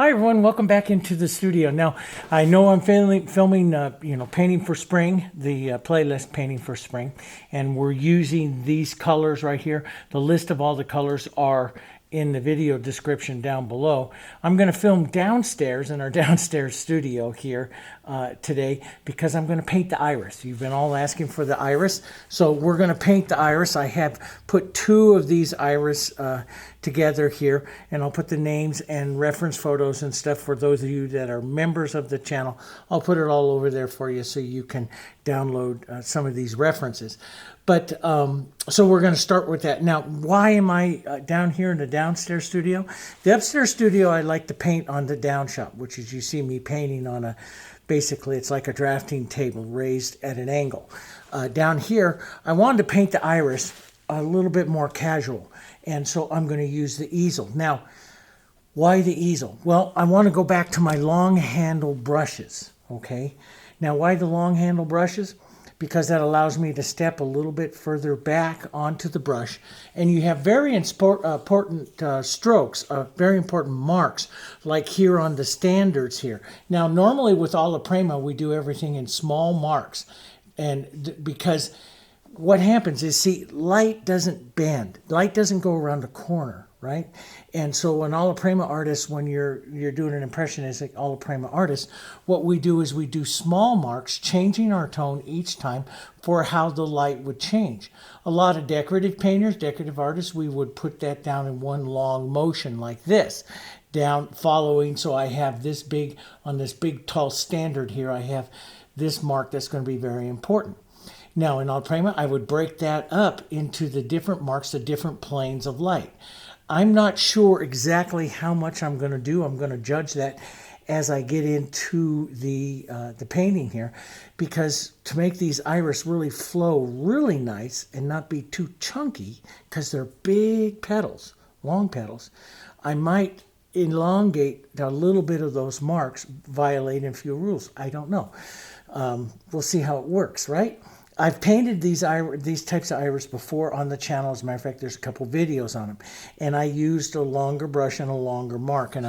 Hi everyone, welcome back into the studio. Now, I know I'm filming Painting for Spring, the playlist Painting for Spring, and we're using these colors right here. The list of all the colors are in the video description down below. I'm going to film downstairs in our downstairs studio here today because I'm going to paint the iris. You've been all asking for the iris, so we're going to paint the iris. I have put two of these iris together here, and I'll put the names and reference photos and stuff for those of you that are members of the channel. I'll put it all over there for you so you can download some of these references. But so we're going to start with that. Now, why am I down here in the downstairs studio? The upstairs studio, I like to paint on the down shop, which is you see me painting on a, basically it's like a drafting table raised at an angle. Down here, I wanted to paint the iris a little bit more casual, and so I'm going to use the easel. Now, why the easel? Well, I want to go back to my long handle brushes, okay? Now, why the long handle brushes? Because that allows me to step a little bit further back onto the brush, and you have very important strokes, very important marks, like here on the standards here. Now, normally with Olaprema, we do everything in small marks, and because what happens is, see, light doesn't bend. Light doesn't go around the corner, right? And so an Olaprema artist, when you're doing an impressionistic Olaprema artist, what we do is we do small marks, changing our tone each time for how the light would change. A lot of decorative painters, decorative artists, we would put that down in one long motion like this, down following. So I have this big, on this big tall standard here, I have this mark that's going to be very important. Now, in Olaprema, I would break that up into the different marks, the different planes of light. I'm not sure exactly how much I'm going to do. I'm going to judge that as I get into the painting here, because to make these iris really flow really nice and not be too chunky, because they're big petals, long petals, I might elongate a little bit of those marks, violating a few rules. I don't know. We'll see how it works, right? I've painted these types of iris before on the channel. As a matter of fact, there's a couple videos on them, and I used a longer brush and a longer mark, and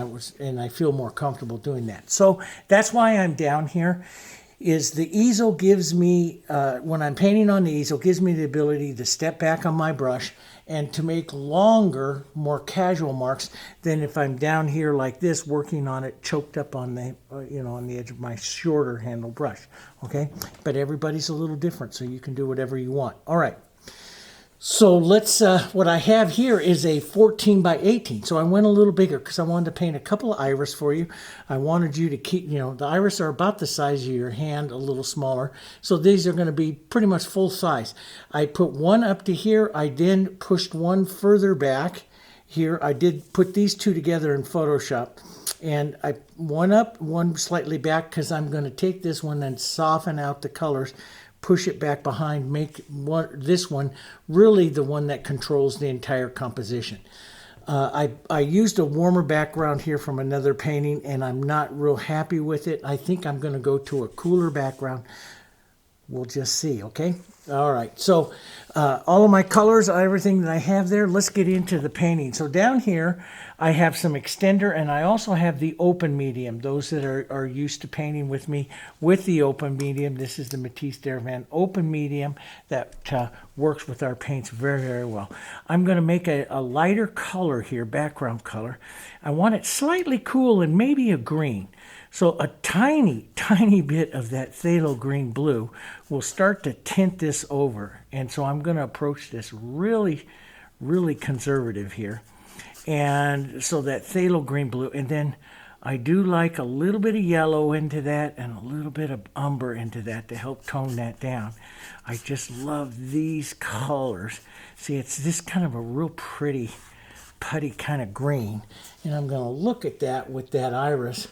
I feel more comfortable doing that. So that's why I'm down here. Is the easel gives me, when I'm painting on the easel, gives me the ability to step back on my brush and to make longer, more casual marks than if I'm down here like this, working on it, choked up on the, on the edge of my shorter handle brush, okay? But everybody's a little different, so you can do whatever you want. All right. So let's, what I have here is a 14 by 18. So I went a little bigger because I wanted to paint a couple of iris for you. I wanted you to keep, the iris are about the size of your hand, a little smaller. So these are going to be pretty much full size. I put one up to here. I then pushed one further back here. I did put these two together in Photoshop. And I one up, one slightly back, because I'm going to take this one and soften out the colors, push it back behind, make this one really the one that controls the entire composition. I used a warmer background here from another painting, and I'm not real happy with it. I think I'm going to go to a cooler background. We'll just see, okay? All right, so all of my colors, everything that I have there, let's get into the painting. So down here, I have some extender, and I also have the open medium. Those that are used to painting with me with the open medium, this is the Matisse Deravan open medium that works with our paints very, very well. I'm going to make a lighter color here, background color. I want it slightly cool and maybe a green. So a tiny, tiny bit of that phthalo green blue will start to tint this over. And so I'm going to approach this really, really conservative here. And so that phthalo green blue, and then I do like a little bit of yellow into that and a little bit of umber into that to help tone that down. I just love these colors. See, it's this kind of a real pretty, putty kind of green. And I'm going to look at that with that iris.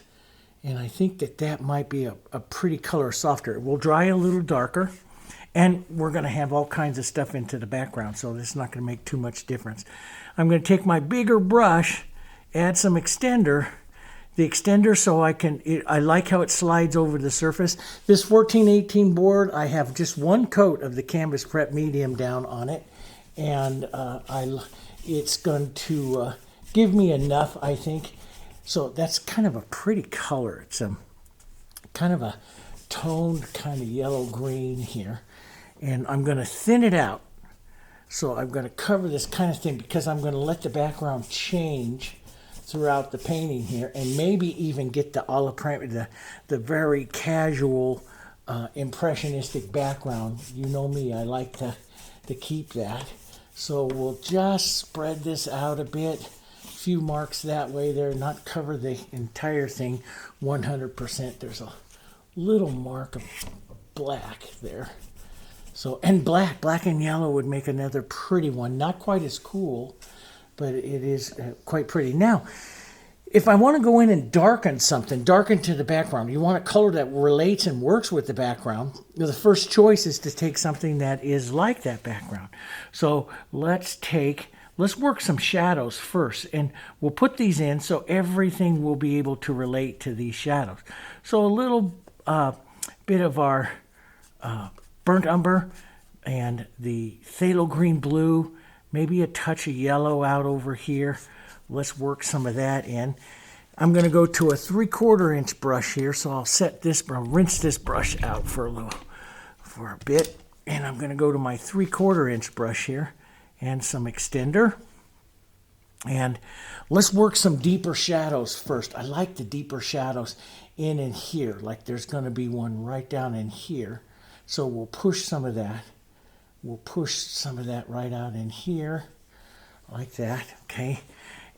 And I think that might be a pretty color softer. It will dry a little darker. And we're going to have all kinds of stuff into the background, so this is not going to make too much difference. I'm going to take my bigger brush, add some extender. The extender, so I like how it slides over the surface. This 1418 board, I have just one coat of the Canvas Prep Medium down on it. And it's going to give me enough, I think. So that's kind of a pretty color. It's kind of a toned kind of yellow-green here. And I'm going to thin it out. So I'm going to cover this kind of thing because I'm going to let the background change throughout the painting here, and maybe even get the very casual impressionistic background. You know me, I like to keep that. So we'll just spread this out a bit, a few marks that way there, not cover the entire thing 100%. There's a little mark of black there. So, and black and yellow would make another pretty one. Not quite as cool, but it is quite pretty. Now, if I want to go in and darken something, darken to the background, you want a color that relates and works with the background, the first choice is to take something that is like that background. So let's work some shadows first, and we'll put these in so everything will be able to relate to these shadows. So a little bit of our burnt umber and the phthalo green blue, maybe a touch of yellow out over here. Let's work some of that in. I'm going to go to a 3/4 inch brush here, so I'll rinse this brush out for a bit, and I'm going to go to my 3/4 inch brush here and some extender. And let's work some deeper shadows first. I like the deeper shadows in and here, like there's going to be one right down in here. So we'll push some of that. We'll push some of that right out in here, like that, okay?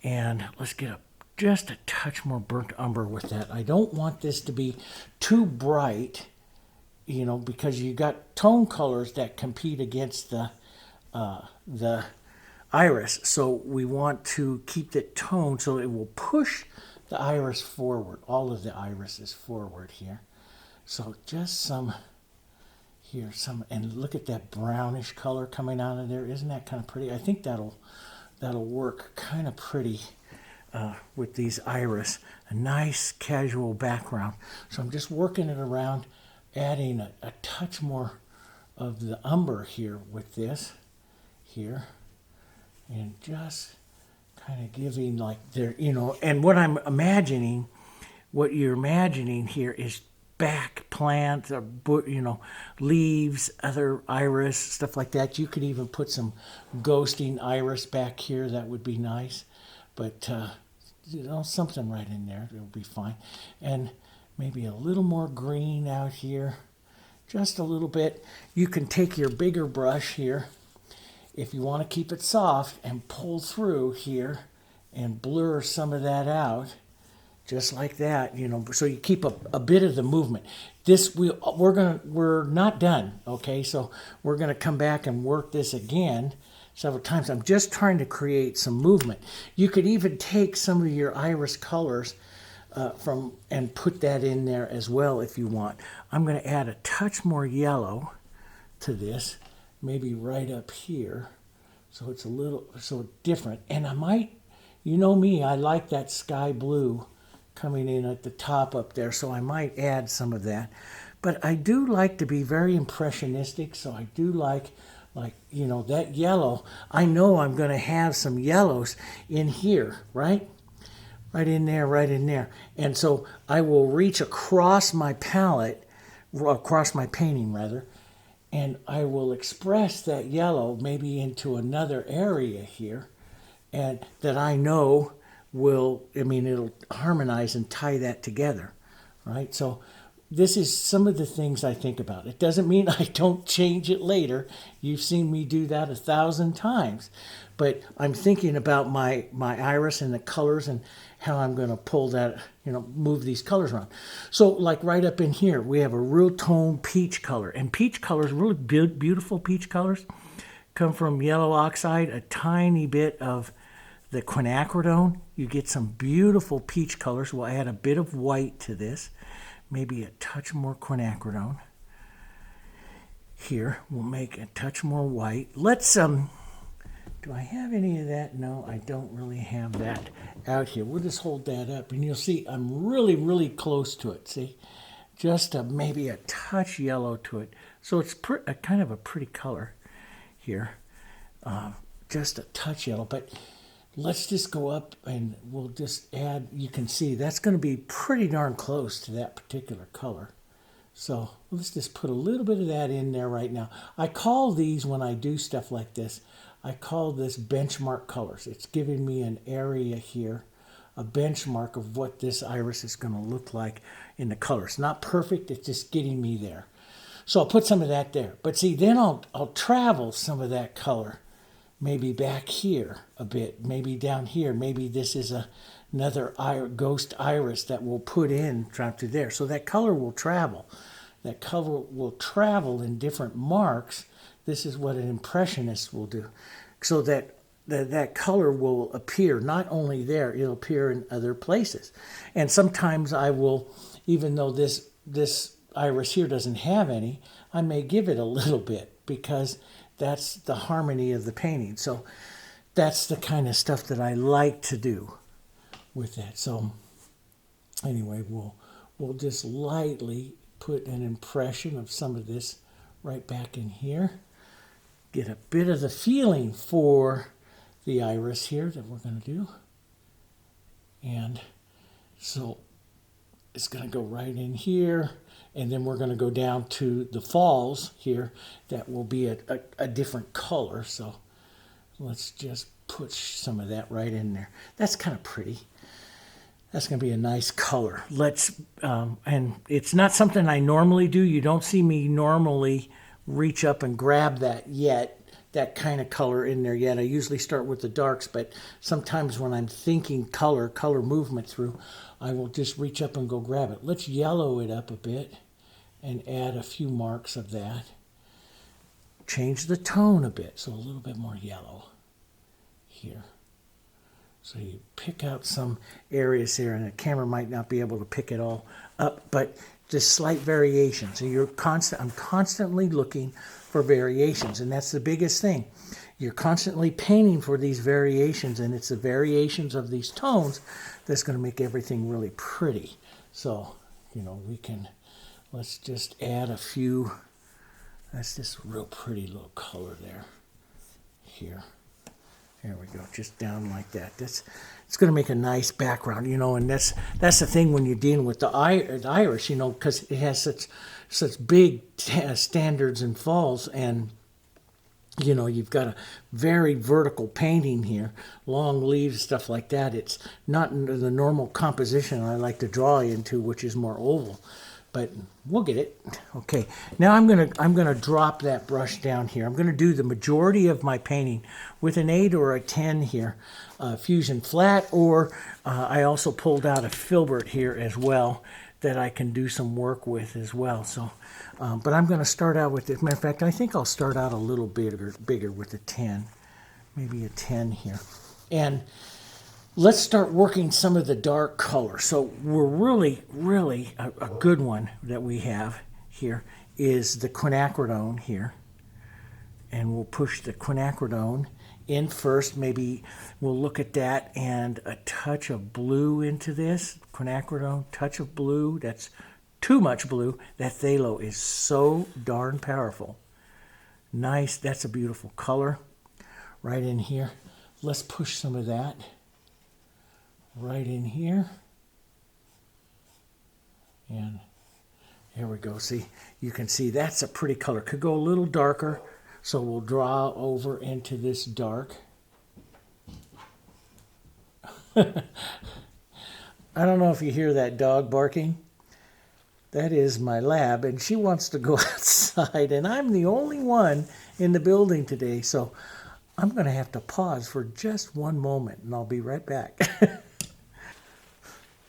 And let's get just a touch more burnt umber with that. I don't want this to be too bright, you know, because you got tone colors that compete against the iris. So we want to keep it toned so it will push the iris forward, all of the irises forward here. So just some here, and look at that brownish color coming out of there. Isn't that kind of pretty? I think that'll work kind of pretty with these iris. A nice casual background. So I'm just working it around, adding a touch more of the umber here with this here, and just kind of giving like there, you know, and what you're imagining here is back plants or, you know, leaves, other iris, stuff like that. You could even put some ghosting iris back here. That would be nice. But, you know, something right in there. It'll be fine. And maybe a little more green out here. Just a little bit. You can take your bigger brush here, if you want to keep it soft, and pull through here and blur some of that out. Just like that, you know, so you keep a bit of the movement. We're not done, okay? So we're gonna come back and work this again several times. I'm just trying to create some movement. You could even take some of your iris colors and put that in there as well if you want. I'm gonna add a touch more yellow to this, maybe right up here, so it's a little different. And I might, you know me, I like that sky blue coming in at the top up there, so I might add some of that. But I do like to be very impressionistic, so I do like, you know, that yellow. I know I'm going to have some yellows in here, right? Right in there. And so I will reach across my palette, across my painting rather, and I will express that yellow maybe into another area here, and that I know it'll harmonize and tie that together, right? So this is some of the things I think about. It doesn't mean I don't change it later. You've seen me do that 1,000 times. But I'm thinking about my iris and the colors and how I'm going to pull that, you know, move these colors around. So like right up in here, we have a real tone peach color. And peach colors, really beautiful peach colors, come from yellow oxide, a tiny bit of the quinacridone. You get some beautiful peach colors. We'll add a bit of white to this, maybe a touch more quinacridone. Here, we'll make a touch more white. Let's, do I have any of that? No, I don't really have that out here. We'll just hold that up, and you'll see I'm really, really close to it, see? Just maybe a touch yellow to it. So it's kind of a pretty color here. Just a touch yellow, but let's just go up and we'll just add, you can see that's going to be pretty darn close to that particular color. So let's just put a little bit of that in there right now. I call these, when I do stuff like this, I call this benchmark colors. It's giving me an area here, a benchmark of what this iris is going to look like in the colors. Not perfect, it's just getting me there. So I'll put some of that there. But see, then I'll travel some of that color. Maybe back here a bit, maybe down here. Maybe this is another ghost iris that we'll put in through there. So that color will travel. That color will travel in different marks. This is what an impressionist will do. So that color will appear not only there, it'll appear in other places. And sometimes I will, even though this iris here doesn't have any, I may give it a little bit because that's the harmony of the painting. So that's the kind of stuff that I like to do with that. So anyway, we'll just lightly put an impression of some of this right back in here. Get a bit of the feeling for the iris here that we're going to do. And so it's going to go right in here. And then we're going to go down to the falls here. That will be a different color. So let's just put some of that right in there. That's kind of pretty. That's going to be a nice color. And it's not something I normally do. You don't see me normally reach up and grab that yet, that kind of color in there yet. I usually start with the darks, but sometimes when I'm thinking color movement through, I will just reach up and go grab it. Let's yellow it up a bit and add a few marks of that. Change the tone a bit, so a little bit more yellow here. So you pick out some areas here, and the camera might not be able to pick it all up, but just slight variation. So I'm constantly looking for variations, and that's the biggest thing. You're constantly painting for these variations, and it's the variations of these tones that's going to make everything really pretty. So, let's just add a few. That's just a real pretty little color there. Here. There we go, just down like that. It's going to make a nice background, and that's the thing when you're dealing with the iris, because it has such big standards and falls, and you've got a very vertical painting here, long leaves, stuff like that. It's not the normal composition I like to draw into, which is more oval. But we'll get it. Okay, now I'm gonna drop that brush down here. I'm gonna do the majority of my painting with an 8 or a 10 here, Fusion Flat, or I also pulled out a filbert here as well that I can do some work with as well. So, but I'm gonna start out with this. Matter of fact, I think I'll start out a little bigger with a 10, maybe a 10 here, and let's start working some of the dark color. So we're really a good one that we have here is the quinacridone here. And we'll push the quinacridone in first. Maybe we'll look at that and a touch of blue into this. Quinacridone, touch of blue. That's too much blue. That phthalo is so darn powerful. Nice, that's a beautiful color. Right in here. Let's push some of that right in here, and here we go. See, you can see that's a pretty color. Could go a little darker, so we'll draw over into this dark. I don't know if you hear that dog barking. That is my lab, and she wants to go outside, and I'm the only one in the building today, so I'm going to have to pause for just one moment, and I'll be right back.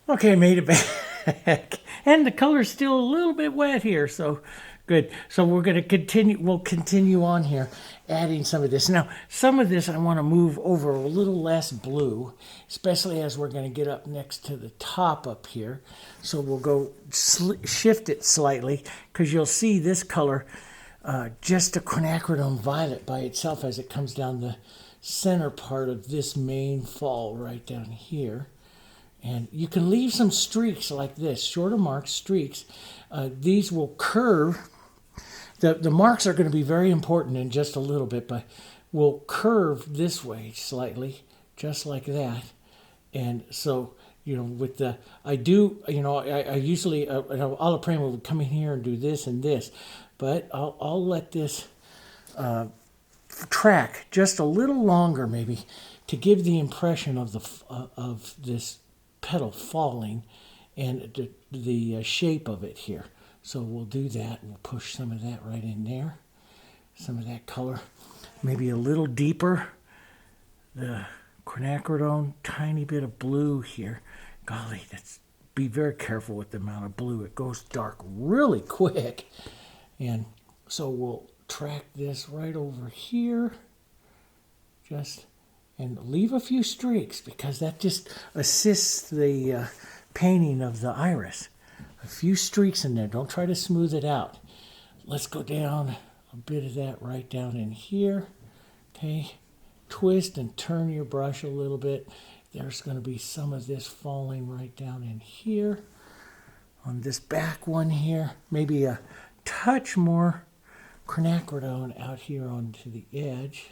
Okay, made it back. And the color's still a little bit wet here, so good. So we're going to continue, we'll continue on here, adding some of this. Now, some of this I want to move over a little less blue, especially as we're going to get up next to the top up here. So we'll go shift it slightly, because you'll see this color, just a Quinacridone Violet by itself as it comes down the center part of this main fall right down here. And you can leave some streaks like this, shorter marks, streaks. These will curve. The marks are going to be very important in just a little bit, but will curve this way slightly just like that. And so, you know, with the, I do, you know, I usually, Alaprima would come in here and do this and this, but I'll let this track just a little longer maybe to give the impression of of this petal falling and the shape of it here. So we'll do that. We'll push some of that right in there, some of that color, maybe a little deeper. The quinacridone, tiny bit of blue here. Golly, be very careful with the amount of blue. It goes dark really quick. And so we'll track this right over here. And leave a few streaks because that just assists the painting of the iris. A few streaks in there. Don't try to smooth it out. Let's go down a bit of that right down in here. Okay. Twist and turn your brush a little bit. There's going to be some of this falling right down in here. On this back one here, maybe a touch more quinacridone out here onto the edge.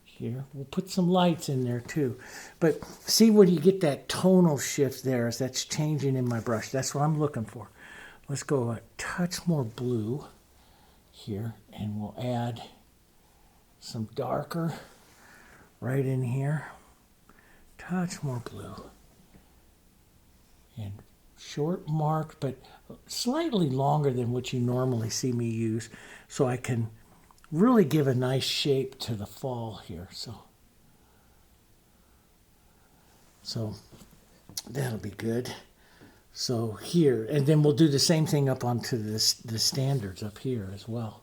Here, we'll put some lights in there too. But see where you get that tonal shift there as that's changing in my brush. That's what I'm looking for. Let's go a touch more blue here, and we'll add some darker right in here. Touch more blue. And short mark, but slightly longer than what you normally see me use, so I can really give a nice shape to the fall here. So that'll be good. So here, and then we'll do the same thing up onto the standards up here as well.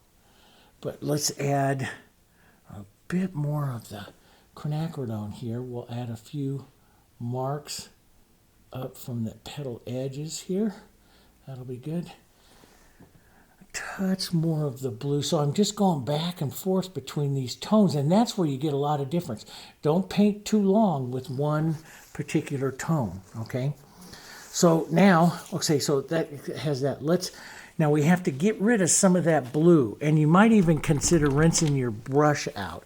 But let's add a bit more of the quinacridone here. We'll add a few marks up from the petal edges here. That'll be good. Touch more of the blue. So I'm just going back and forth between these tones, and that's where you get a lot of difference. Don't paint too long with one particular tone, okay? So now, okay, so that has that. Now we have to get rid of some of that blue, and you might even consider rinsing your brush out,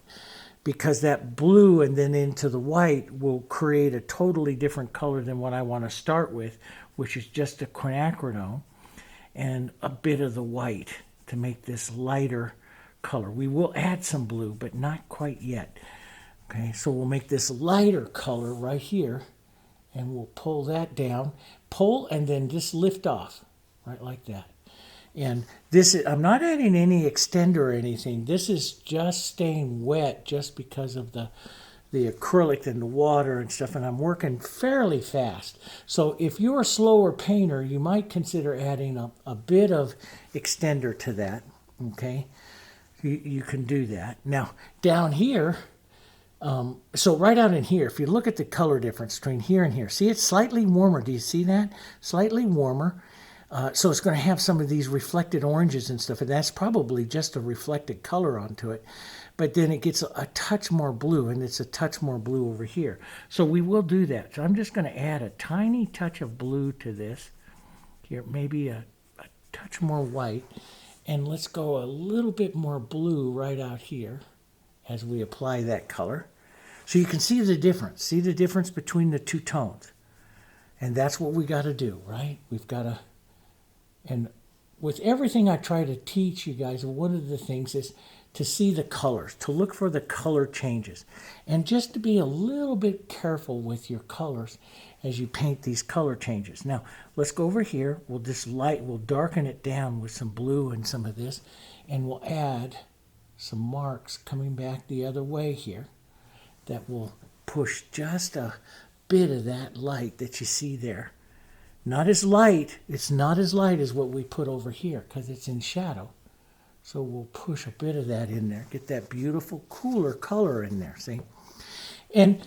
because that blue and then into the white will create a totally different color than what I want to start with, which is just a quinacridone and a bit of the white to make this lighter color. We will add some blue, but not quite yet. Okay, so we'll make this lighter color right here, and we'll pull that down. Pull and then just lift off, right like that. And this is, I'm not adding any extender or anything. This is just staying wet just because of the acrylic and the water and stuff, and I'm working fairly fast. So if you're a slower painter, you might consider adding a bit of extender to that, okay? You can do that. Now, down here, so right out in here, if you look at the color difference between here and here, see it's slightly warmer. Do you see that? Slightly warmer. So it's going to have some of these reflected oranges and stuff, and that's probably just a reflected color onto it. But then it gets a touch more blue, and it's a touch more blue over here. So we will do that. So I'm just going to add a tiny touch of blue to this. Here, maybe a touch more white. And let's go a little bit more blue right out here as we apply that color. So you can see the difference. See the difference between the two tones. And that's what we got to do, right? We've got to... And with everything I try to teach you guys, one of the things is to see the colors, to look for the color changes, and just to be a little bit careful with your colors as you paint these color changes. Now, let's go over here. We'll darken it down with some blue and some of this, and we'll add some marks coming back the other way here that will push just a bit of that light that you see there. Not as light, it's not as light as what we put over here because it's in shadow. So we'll push a bit of that in there, get that beautiful, cooler color in there, see? And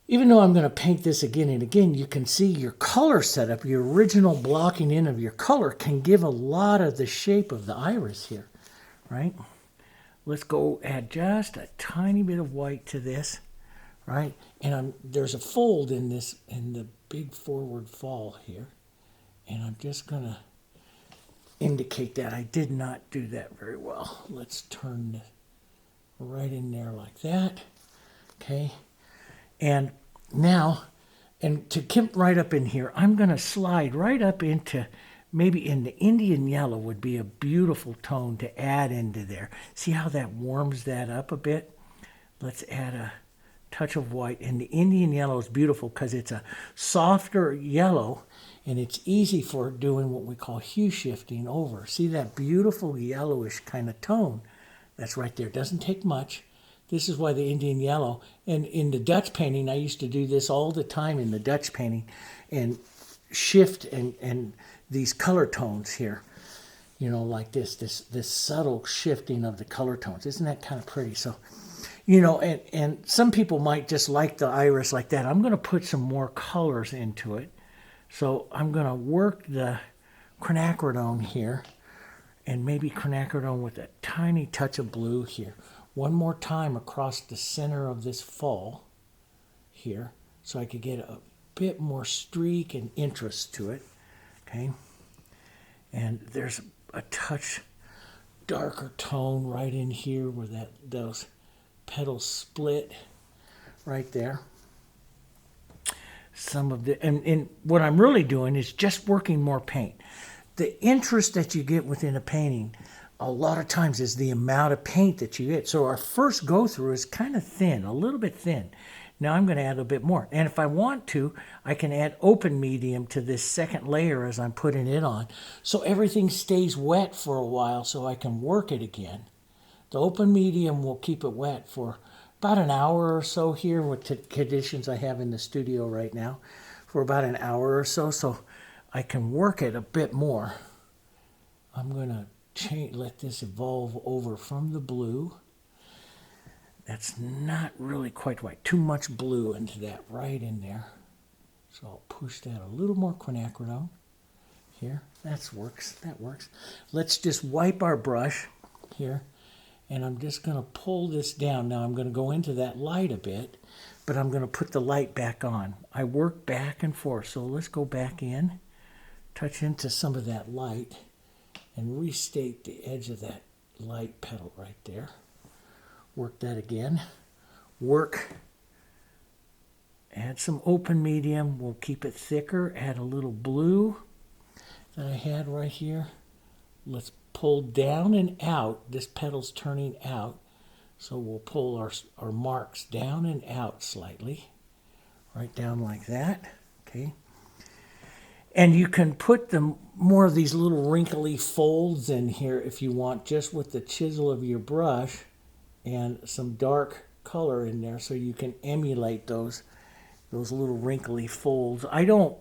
even though I'm going to paint this again and again, you can see your color setup, your original blocking in of your color can give a lot of the shape of the iris here, right? Let's go add just a tiny bit of white to this, right? And there's a fold in this, in the big forward fall here. And I'm just going to indicate that I did not do that very well. Let's turn right in there like that. Okay. And now, and to get right up in here, I'm going to slide right up into, maybe in the Indian yellow would be a beautiful tone to add into there. See how that warms that up a bit? Let's add a touch of white. And the Indian yellow is beautiful because it's a softer yellow, and it's easy for doing what we call hue shifting over. See that beautiful yellowish kind of tone? That's right there. It doesn't take much. This is why the Indian yellow. And in the Dutch painting, I used to do this all the time in the Dutch painting and shift and these color tones here. You know, like this subtle shifting of the color tones. Isn't that kind of pretty? So, you know, and some people might just like the iris like that. I'm going to put some more colors into it. So I'm going to work the quinacridone here, and maybe quinacridone with a tiny touch of blue here. One more time across the center of this fall here, so I could get a bit more streak and interest to it. Okay, and there's a touch darker tone right in here where those petals split right there. Some of the, and what I'm really doing is just working more paint. The interest that you get within a painting a lot of times is the amount of paint that you get. So our first go through is kind of thin, a little bit thin. Now I'm going to add a bit more. And if I want to, I can add open medium to this second layer as I'm putting it on. So everything stays wet for a while so I can work it again. The open medium will keep it wet for about an hour or so here with the conditions I have in the studio right now. For about an hour or so, so I can work it a bit more. I'm going to let this evolve over from the blue. That's not really quite white. Too much blue into that, right in there. So I'll push that a little more quinacridone here. That works. Let's just wipe our brush here. And I'm just going to pull this down. Now I'm going to go into that light a bit, but I'm going to put the light back on. I work back and forth. So let's go back in, touch into some of that light, and restate the edge of that light petal right there. Work that again. Add some open medium. We'll keep it thicker. Add a little blue that I had right here. Let's pull down and out. This petal's turning out. So we'll pull our marks down and out slightly. Right down like that. Okay. And you can put more of these little wrinkly folds in here if you want, just with the chisel of your brush and some dark color in there, so you can emulate those little wrinkly folds. I don't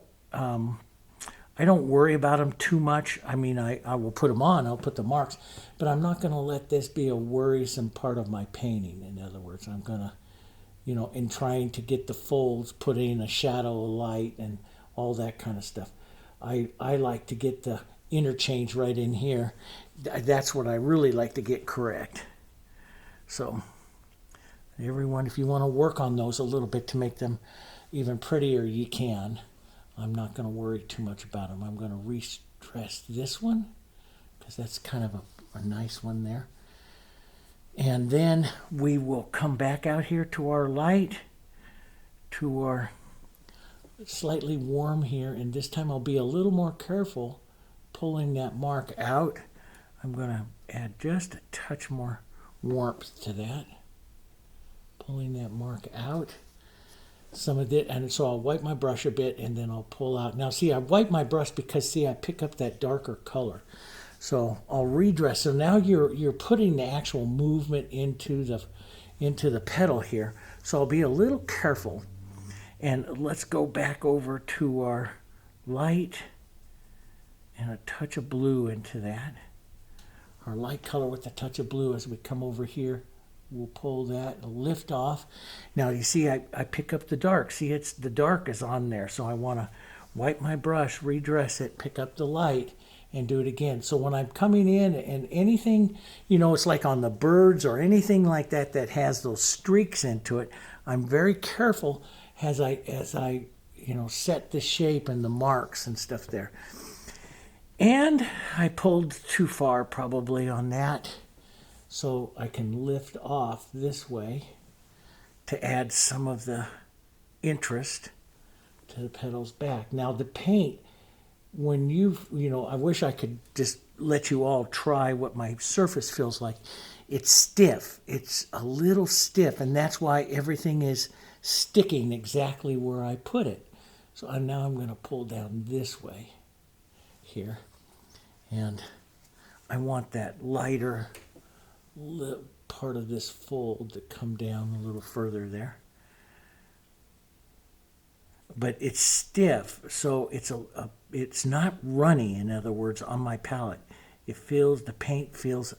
worry about them too much. I mean, I will put them on. I'll put the marks, but I'm not going to let this be a worrisome part of my painting. In other words, I'm going to, you know, in trying to get the folds, put in a shadow, a light, and all that kind of stuff. I like to get the interchange right in here. That's what I really like to get correct. So everyone, if you want to work on those a little bit to make them even prettier, you can. I'm not going to worry too much about them. I'm going to re-stress this one because that's kind of a nice one there. And then we will come back out here to our light, to our slightly warm here, and this time I'll be a little more careful pulling that mark out. I'm going to add just a touch more warmth to that, pulling that mark out. Some of it, and so I'll wipe my brush a bit and then I'll pull out. Now see, I wipe my brush because see, I pick up that darker color. So I'll redress. So now you're putting the actual movement into the petal here. So I'll be a little careful. And let's go back over to our light and a touch of blue into that. Our light color with a touch of blue as we come over here. We'll pull that, lift off. Now you see I pick up the dark. See, it's the dark is on there. So I want to wipe my brush, redress it, pick up the light, and do it again. So when I'm coming in and anything, you know, it's like on the birds or anything like that that has those streaks into it, I'm very careful as I you know, set the shape and the marks and stuff there. And I pulled too far probably on that. So I can lift off this way to add some of the interest to the petal's back. Now the paint, when I wish I could just let you all try what my surface feels like. It's stiff. It's a little stiff, and that's why everything is sticking exactly where I put it. So now I'm going to pull down this way here, and I want that lighter part of this fold to come down a little further there. But it's stiff, so it's not runny. In other words, on my palette, the paint feels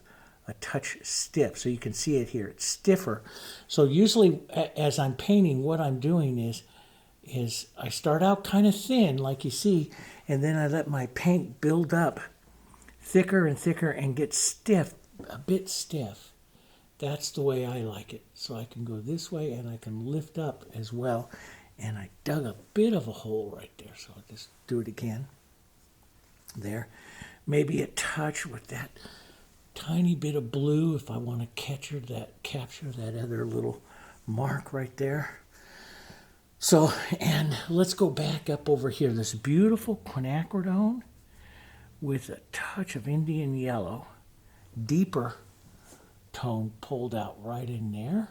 a touch stiff. So you can see it here. It's stiffer. So usually, as I'm painting, what I'm doing is I start out kind of thin, like you see, and then I let my paint build up thicker and thicker and get stiff, a bit stiff. That's the way I like it. So I can go this way and I can lift up as well. And I dug a bit of a hole right there. So I'll just do it again. There. Maybe a touch with that tiny bit of blue if I want to capture that other little mark right there. So, and let's go back up over here. This beautiful quinacridone with a touch of Indian yellow, deeper tone pulled out right in there.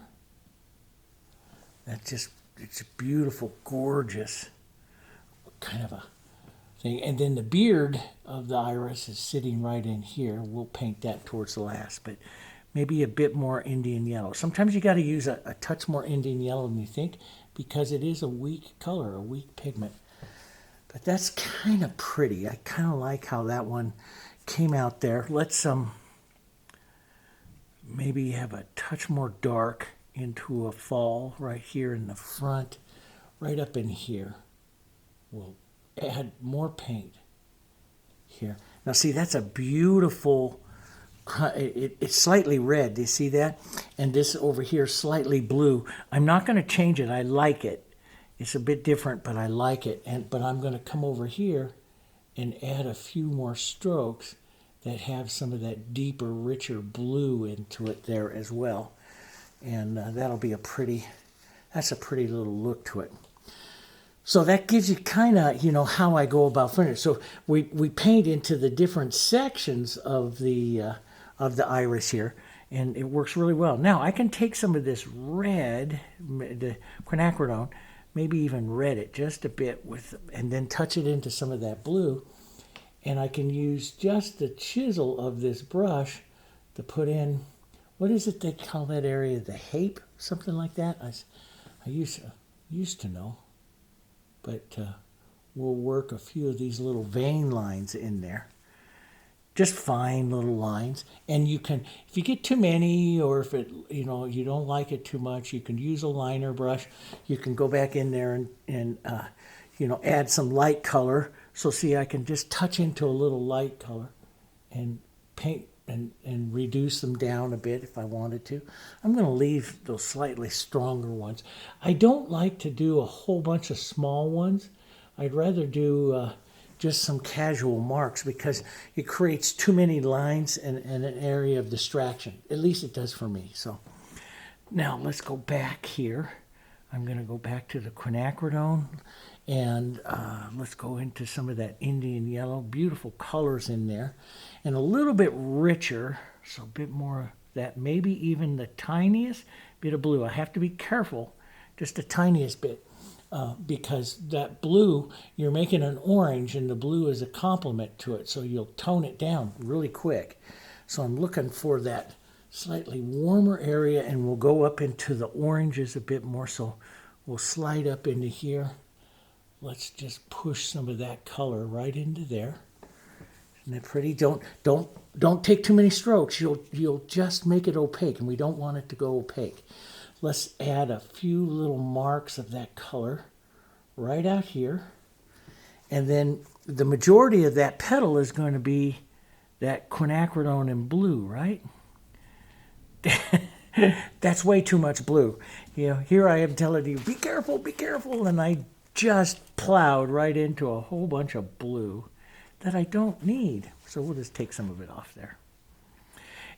It's a beautiful, gorgeous kind of a thing. And then the beard of the iris is sitting right in here. We'll paint that towards the last, but maybe a bit more Indian yellow. Sometimes you got to use a touch more Indian yellow than you think, because it is a weak color, a weak pigment. But that's kind of pretty. I kind of like how that one came out there. Let's maybe have a touch more dark into a fall right here in the front, right up in here. We'll add more paint here. Now see, that's a beautiful, it's slightly red. Do you see that? And this over here, slightly blue. I'm not going to change it. I like it. It's a bit different, but I like it. But I'm going to come over here and add a few more strokes that have some of that deeper, richer blue into it there as well. And that'll be that's a pretty little look to it. So that gives you kind of, how I go about finishing. So we paint into the different sections of the iris here, and it works really well. Now I can take some of this red, the quinacridone, maybe even red it just a bit and then touch it into some of that blue, and I can use just the chisel of this brush to put in. What is it they call that area? The hape? Something like that? I used to know. But we'll work a few of these little vein lines in there. Just fine little lines. And you can, if you get too many, or if you don't like it too much, you can use a liner brush. You can go back in there and add some light color. So see, I can just touch into a little light color and paint and reduce them down a bit if I wanted to. I'm going to leave those slightly stronger ones. I don't like to do a whole bunch of small ones. I'd rather do just some casual marks, because it creates too many lines and an area of distraction. At least it does for me. So now let's go back here. I'm going to go back to the quinacridone, and let's go into some of that Indian yellow. Beautiful colors in there, and a little bit richer, so a bit more of that, maybe even the tiniest bit of blue. I have to be careful, just the tiniest bit, because that blue, you're making an orange, and the blue is a complement to it, so you'll tone it down really quick. So I'm looking for that slightly warmer area, and we'll go up into the oranges a bit more, so we'll slide up into here. Let's just push some of that color right into there. Isn't that pretty? Don't take too many strokes. You'll just make it opaque, and we don't want it to go opaque. Let's add a few little marks of that color right out here. And then the majority of that petal is going to be that quinacridone in blue, right? That's way too much blue. Here I am telling you, be careful, and I just plowed right into a whole bunch of blue that I don't need. So we'll just take some of it off there.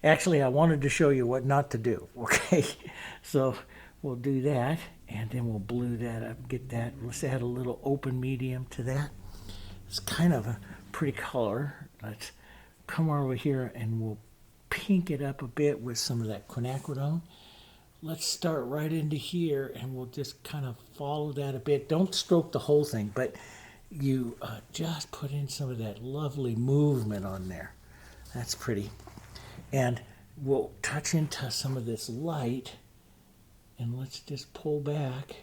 Actually, I wanted to show you what not to do, okay? So we'll do that, and then we'll blue that up, get that. Let's add a little open medium to that. It's kind of a pretty color. Let's come over here and we'll pink it up a bit with some of that quinacridone. Let's start right into here, and we'll just kind of follow that a bit. Don't stroke the whole thing, but you just put in some of that lovely movement on there. That's pretty. And we'll touch into some of this light, and let's just pull back.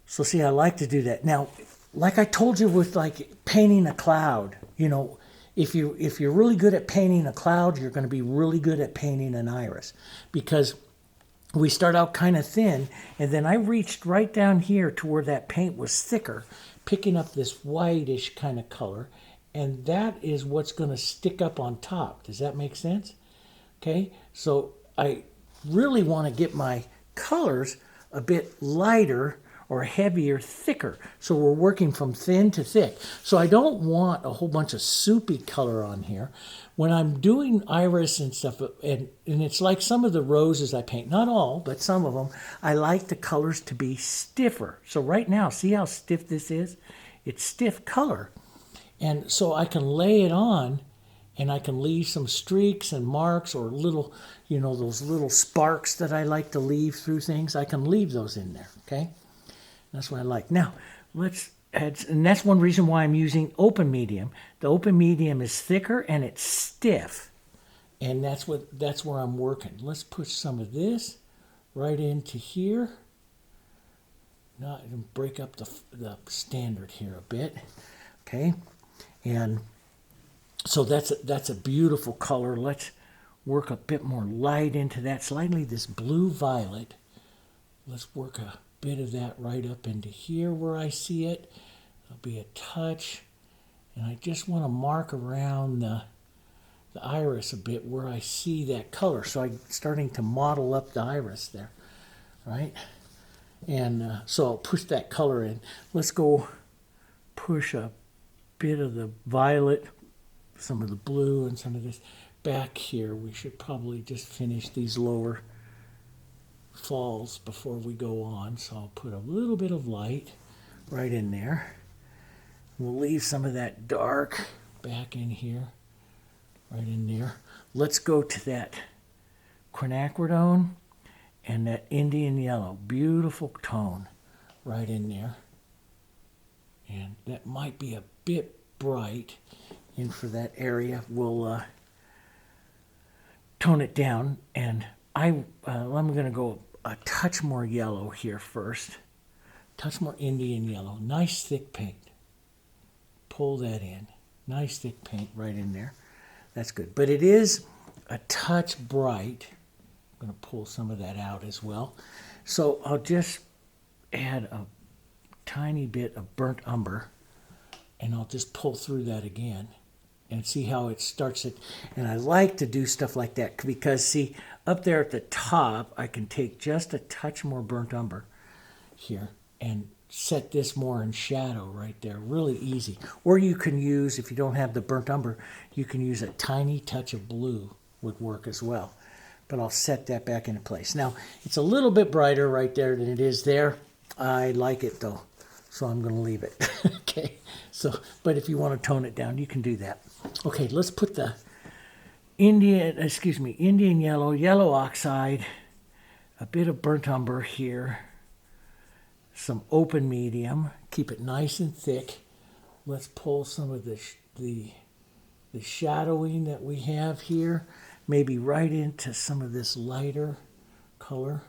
So see, I like to do that. Now, like I told you with like painting a cloud, you know, if you're really good at painting a cloud, you're going to be really good at painting an iris, because we start out kind of thin, and then I reached right down here to where that paint was thicker, picking up this whitish kind of color, and that is what's going to stick up on top. Does that make sense? Okay, so I really want to get my colors a bit lighter or heavier, thicker. So we're working from thin to thick. So I don't want a whole bunch of soupy color on here. When I'm doing iris and stuff, and it's like some of the roses I paint, not all, but some of them, I like the colors to be stiffer. So right now, see how stiff this is? It's stiff color. And so I can lay it on, and I can leave some streaks and marks or little, you know, those little sparks that I like to leave through things. I can leave those in there, okay? That's what I like. Now, let's add, and that's one reason why I'm using open medium. The open medium is thicker and it's stiff, and that's where I'm working. Let's push some of this right into here. Now I can break up the standard here a bit, okay? And so that's a beautiful color. Let's work a bit more light into that. Slightly this blue violet. Let's work a bit of that right up into here where I see it. There'll be a touch, and I just want to mark around the iris a bit where I see that color. So I'm starting to model up the iris there, right? And so I'll push that color in. Let's go push a bit of the violet, some of the blue, and some of this back here. We should probably just finish these lower falls before we go on. So I'll put a little bit of light right in there. We'll leave some of that dark back in here, right in there. Let's go to that quinacridone and that Indian yellow. Beautiful tone right in there. And that might be a bit bright in for that area. We'll tone it down, and I'm going to go a touch more yellow here first. Touch more Indian yellow. Nice thick paint. Pull that in. Nice thick paint right in there. That's good. But it is a touch bright. I'm going to pull some of that out as well. So I'll just add a tiny bit of burnt umber, and I'll just pull through that again and see how it starts it. And I like to do stuff like that because, see, up there at the top, I can take just a touch more burnt umber here and set this more in shadow right there. Really easy. Or you can use, if you don't have the burnt umber, you can use a tiny touch of blue would work as well. But I'll set that back into place. Now, it's a little bit brighter right there than it is there. I like it though, so I'm going to leave it. Okay. So, but if you want to tone it down, you can do that. Okay, let's put the Indian yellow, yellow oxide, a bit of burnt umber here, some open medium, keep it nice and thick. Let's pull some of the shadowing that we have here, maybe right into some of this lighter color.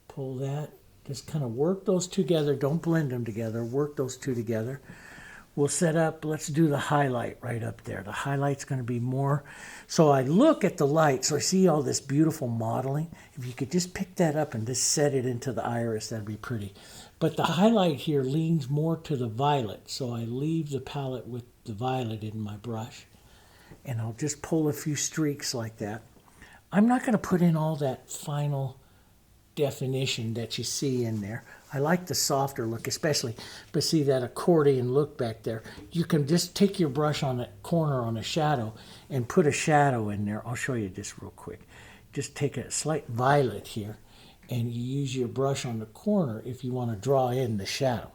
Pull that. Just kind of work those together. Don't blend them together. Work those two together. We'll set up, let's do the highlight right up there. The highlight's going to be more. So I look at the light, so I see all this beautiful modeling. If you could just pick that up and just set it into the iris, that'd be pretty. But the highlight here leans more to the violet, so I leave the palette with the violet in my brush. And I'll just pull a few streaks like that. I'm not going to put in all that final definition that you see in there. I like the softer look especially, but see that accordion look back there. You can just take your brush on that corner on a shadow and put a shadow in there. I'll show you this real quick. Just take a slight violet here and you use your brush on the corner if you want to draw in the shadow.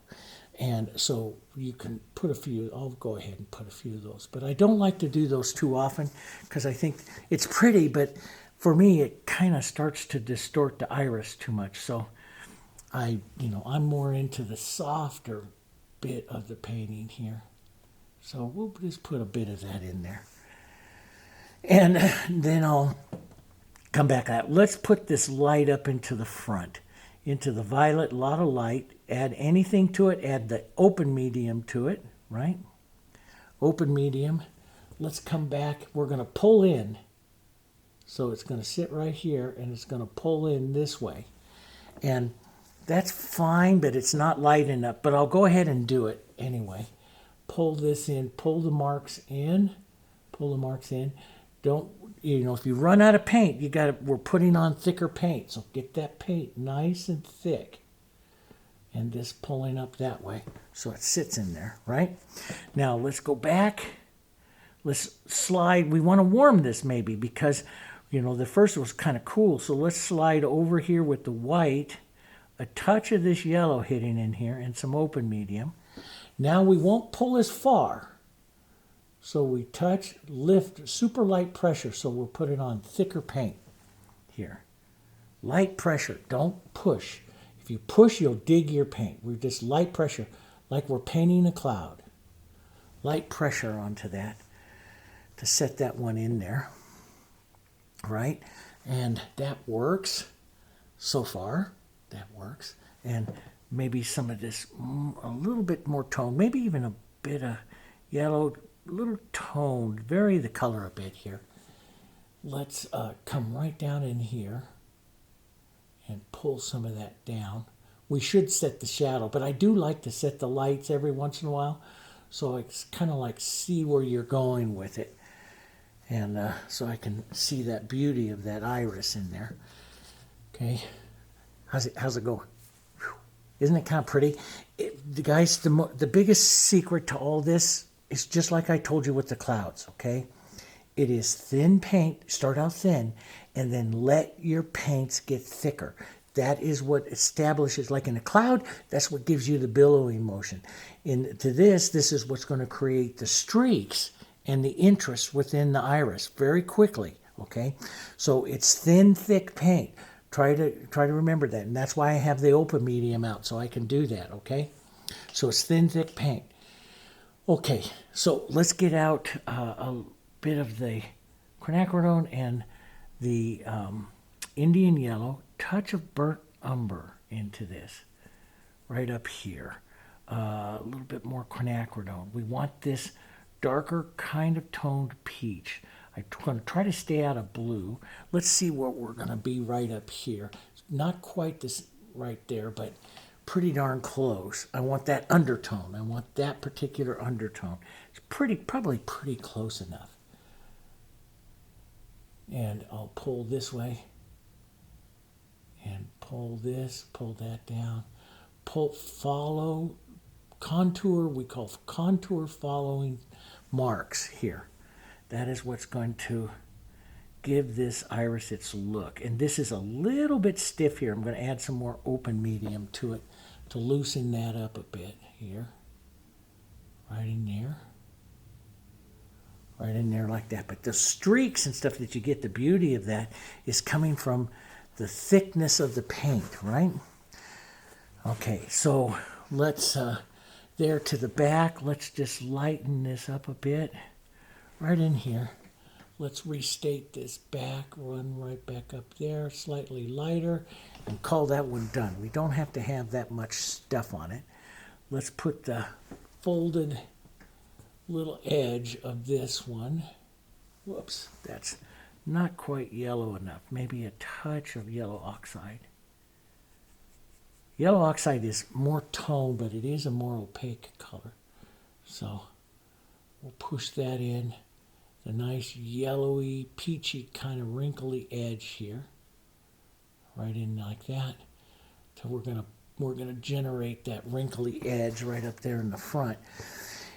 And so you can put a few, I'll go ahead and put a few of those. But I don't like to do those too often because I think it's pretty, but for me it kind of starts to distort the iris too much. So I'm more into the softer bit of the painting here. So we'll just put a bit of that in there. And then I'll come back out. Let's put this light up into the front, into the violet, a lot of light. Add anything to it. Add the open medium to it, right? Open medium. Let's come back. We're going to pull in. So it's going to sit right here, and it's going to pull in this way. And that's fine, but it's not light enough. But I'll go ahead and do it anyway. Pull this in. Pull the marks in. Pull the marks in. Don't, if you run out of paint, we're putting on thicker paint. So get that paint nice and thick. And this pulling up that way so it sits in there, right? Now let's go back. Let's slide. We want to warm this maybe because, the first was kind of cool. So let's slide over here with the white, a touch of this yellow hitting in here and some open medium. Now we won't pull as far. So we touch, lift, super light pressure. So we're putting on thicker paint here. Light pressure, don't push. If you push, you'll dig your paint. We're just light pressure, like we're painting a cloud. Light pressure onto that to set that one in there, right? And that works so far. That works. And maybe some of this, a little bit more tone, maybe even a bit of yellow, a little toned, vary the color a bit here. Let's come right down in here and pull some of that down. We should set the shadow, but I do like to set the lights every once in a while, so it's kind of like see where you're going with it, and so I can see that beauty of that iris in there. Okay, how's it going? Whew. Isn't it kind of pretty? Guys, the biggest secret to all this is just like I told you with the clouds. Okay, it is thin paint. Start out thin, and then let your paints get thicker. That is what establishes, like in a cloud, that's what gives you the billowing motion. To this is what's going to create the streaks and the interest within the iris very quickly, okay? So it's thin, thick paint. Try to remember that, and that's why I have the open medium out, so I can do that, okay? So it's thin, thick paint. Okay, so let's get out a bit of the quinacridone and the Indian yellow, touch of burnt umber into this, right up here. A little bit more quinacridone. We want this darker kind of toned peach. I'm going to try to stay out of blue. Let's see what we're going to be right up here. Not quite this right there, but pretty darn close. I want that undertone. I want that particular undertone. It's probably pretty close enough. And I'll pull this way and pull this, pull that down. Follow contour, we call contour following marks here. That is what's going to give this iris its look. And this is a little bit stiff here. I'm going to add some more open medium to it to loosen that up a bit here. Right in there. Right in there like that. But the streaks and stuff that you get, the beauty of that is coming from the thickness of the paint, right? Okay, so let's, there to the back, let's just lighten this up a bit. Right in here. Let's restate this back, run right back up there, slightly lighter, and call that one done. We don't have to have that much stuff on it. Let's put the folded little edge of this one. Whoops, that's not quite yellow enough. Maybe a touch of yellow oxide. Yellow oxide is more toned, but it is a more opaque color. So we'll push that in. The nice yellowy, peachy, kind of wrinkly edge here. Right in like that. So we're gonna generate that wrinkly edge right up there in the front.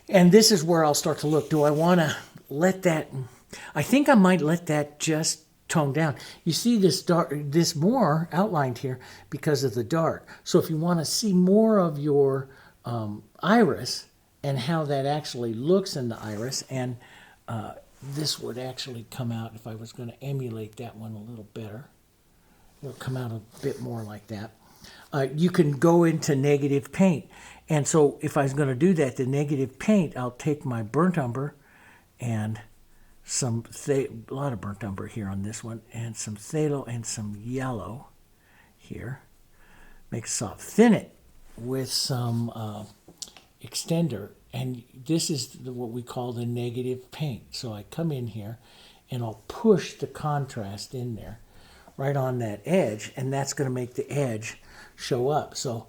And this is where I'll start to look. Do I want to let that... I think I might let that just toned down. You see this dark, this more outlined here because of the dark. So if you want to see more of your iris and how that actually looks in the iris, and this would actually come out if I was going to emulate that one a little better. It'll come out a bit more like that. You can go into negative paint. And so if I was going to do that, the negative paint, I'll take my burnt umber and a lot of burnt umber here on this one, and some phthalo and some yellow here. Make it soft. Thin it with some extender, and this is what we call the negative paint. So I come in here and I'll push the contrast in there right on that edge, and that's going to make the edge show up. So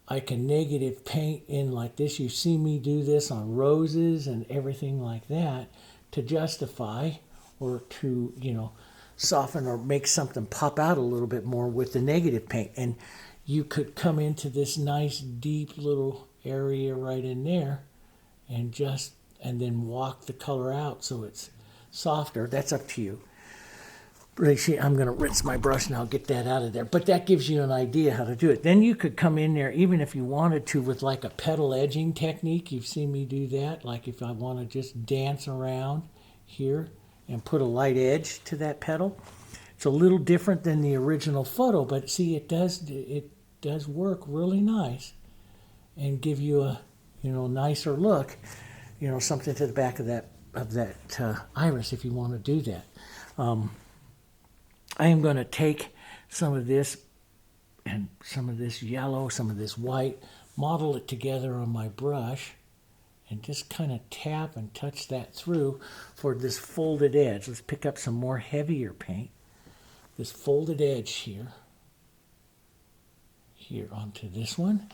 I can negative paint in like this. You see me do this on roses and everything like that to justify or to, you know, soften or make something pop out a little bit more with the negative paint. And you could come into this nice deep little area right in there and then walk the color out so it's softer. That's up to you. I'm going to rinse my brush and I'll get that out of there. But that gives you an idea how to do it. Then you could come in there, even if you wanted to, with like a petal edging technique. You've seen me do that. Like if I want to just dance around here and put a light edge to that petal. It's a little different than the original photo, but see, it does work really nice and give you a, you know, nicer look, you know, something to the back of that iris if you want to do that. I am going to take some of this and some of this yellow, some of this white, model it together on my brush, and just kind of tap and touch that through for this folded edge. Let's pick up some more heavier paint. This folded edge here onto this one.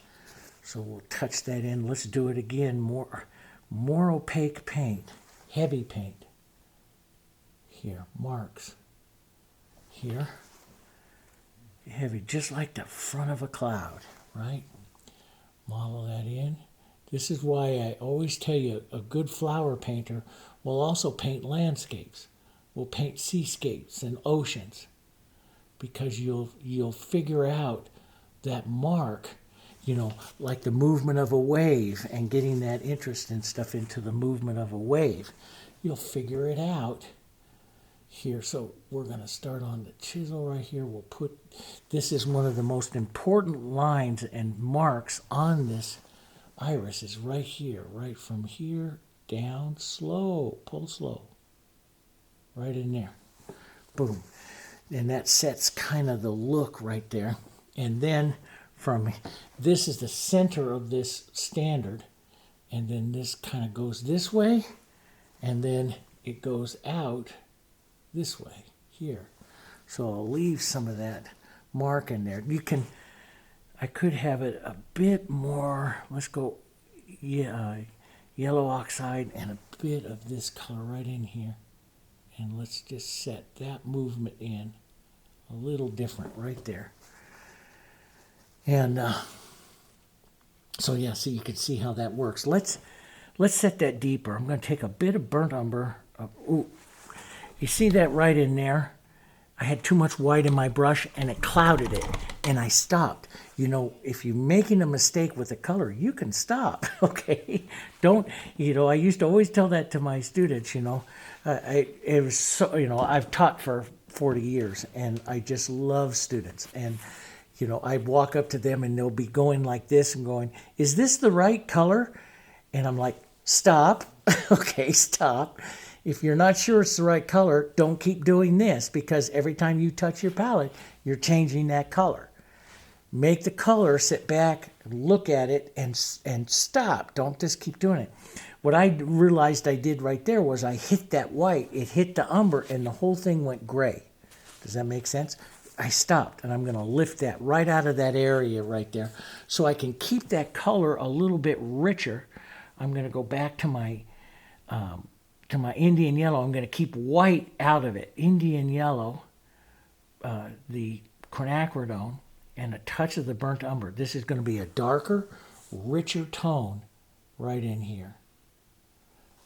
So we'll touch that in. Let's do it again. More opaque paint, heavy paint. Here, marks. Here, heavy, just like the front of a cloud, right? Model that in. This is why I always tell you a good flower painter will also paint landscapes, will paint seascapes and oceans, because you'll figure out that mark, you know, like the movement of a wave, and getting that interest and stuff into the movement of a wave. You'll figure it out here. So we're going to start on the chisel right here. We'll put, this is one of the most important lines and marks on this iris, is right here, right from here down, slow, pull slow, right in there, boom. And that sets kind of the look right there. And then from, this is the center of this standard, and then this kind of goes this way, and then it goes out this way here. So I'll leave some of that mark in there. You can, I could have it a bit more, let's go yellow oxide and a bit of this color right in here. And let's just set that movement in a little different right there. And so yeah, so you can see how that works. Let's set that deeper. I'm going to take a bit of burnt umber. Ooh, you see that right in there? I had too much white in my brush and it clouded it, and I stopped. You know, if you're making a mistake with a color, you can stop, okay? Don't, you know, I used to always tell that to my students, you know. It was so, you know, I've taught for 40 years, and I just love students. And, you know, I walk up to them and they'll be going like this and going, is this the right color? And I'm like, stop, okay, stop. If you're not sure it's the right color, don't keep doing this, because every time you touch your palette, you're changing that color. Make the color, sit back, look at it, and stop. Don't just keep doing it. What I realized I did right there was I hit that white, it hit the umber, and the whole thing went gray. Does that make sense? I stopped, and I'm going to lift that right out of that area right there so I can keep that color a little bit richer. I'm going to go back to my Indian yellow. I'm going to keep white out of it. Indian yellow, the quinacridone, and a touch of the burnt umber. This is going to be a darker, richer tone right in here.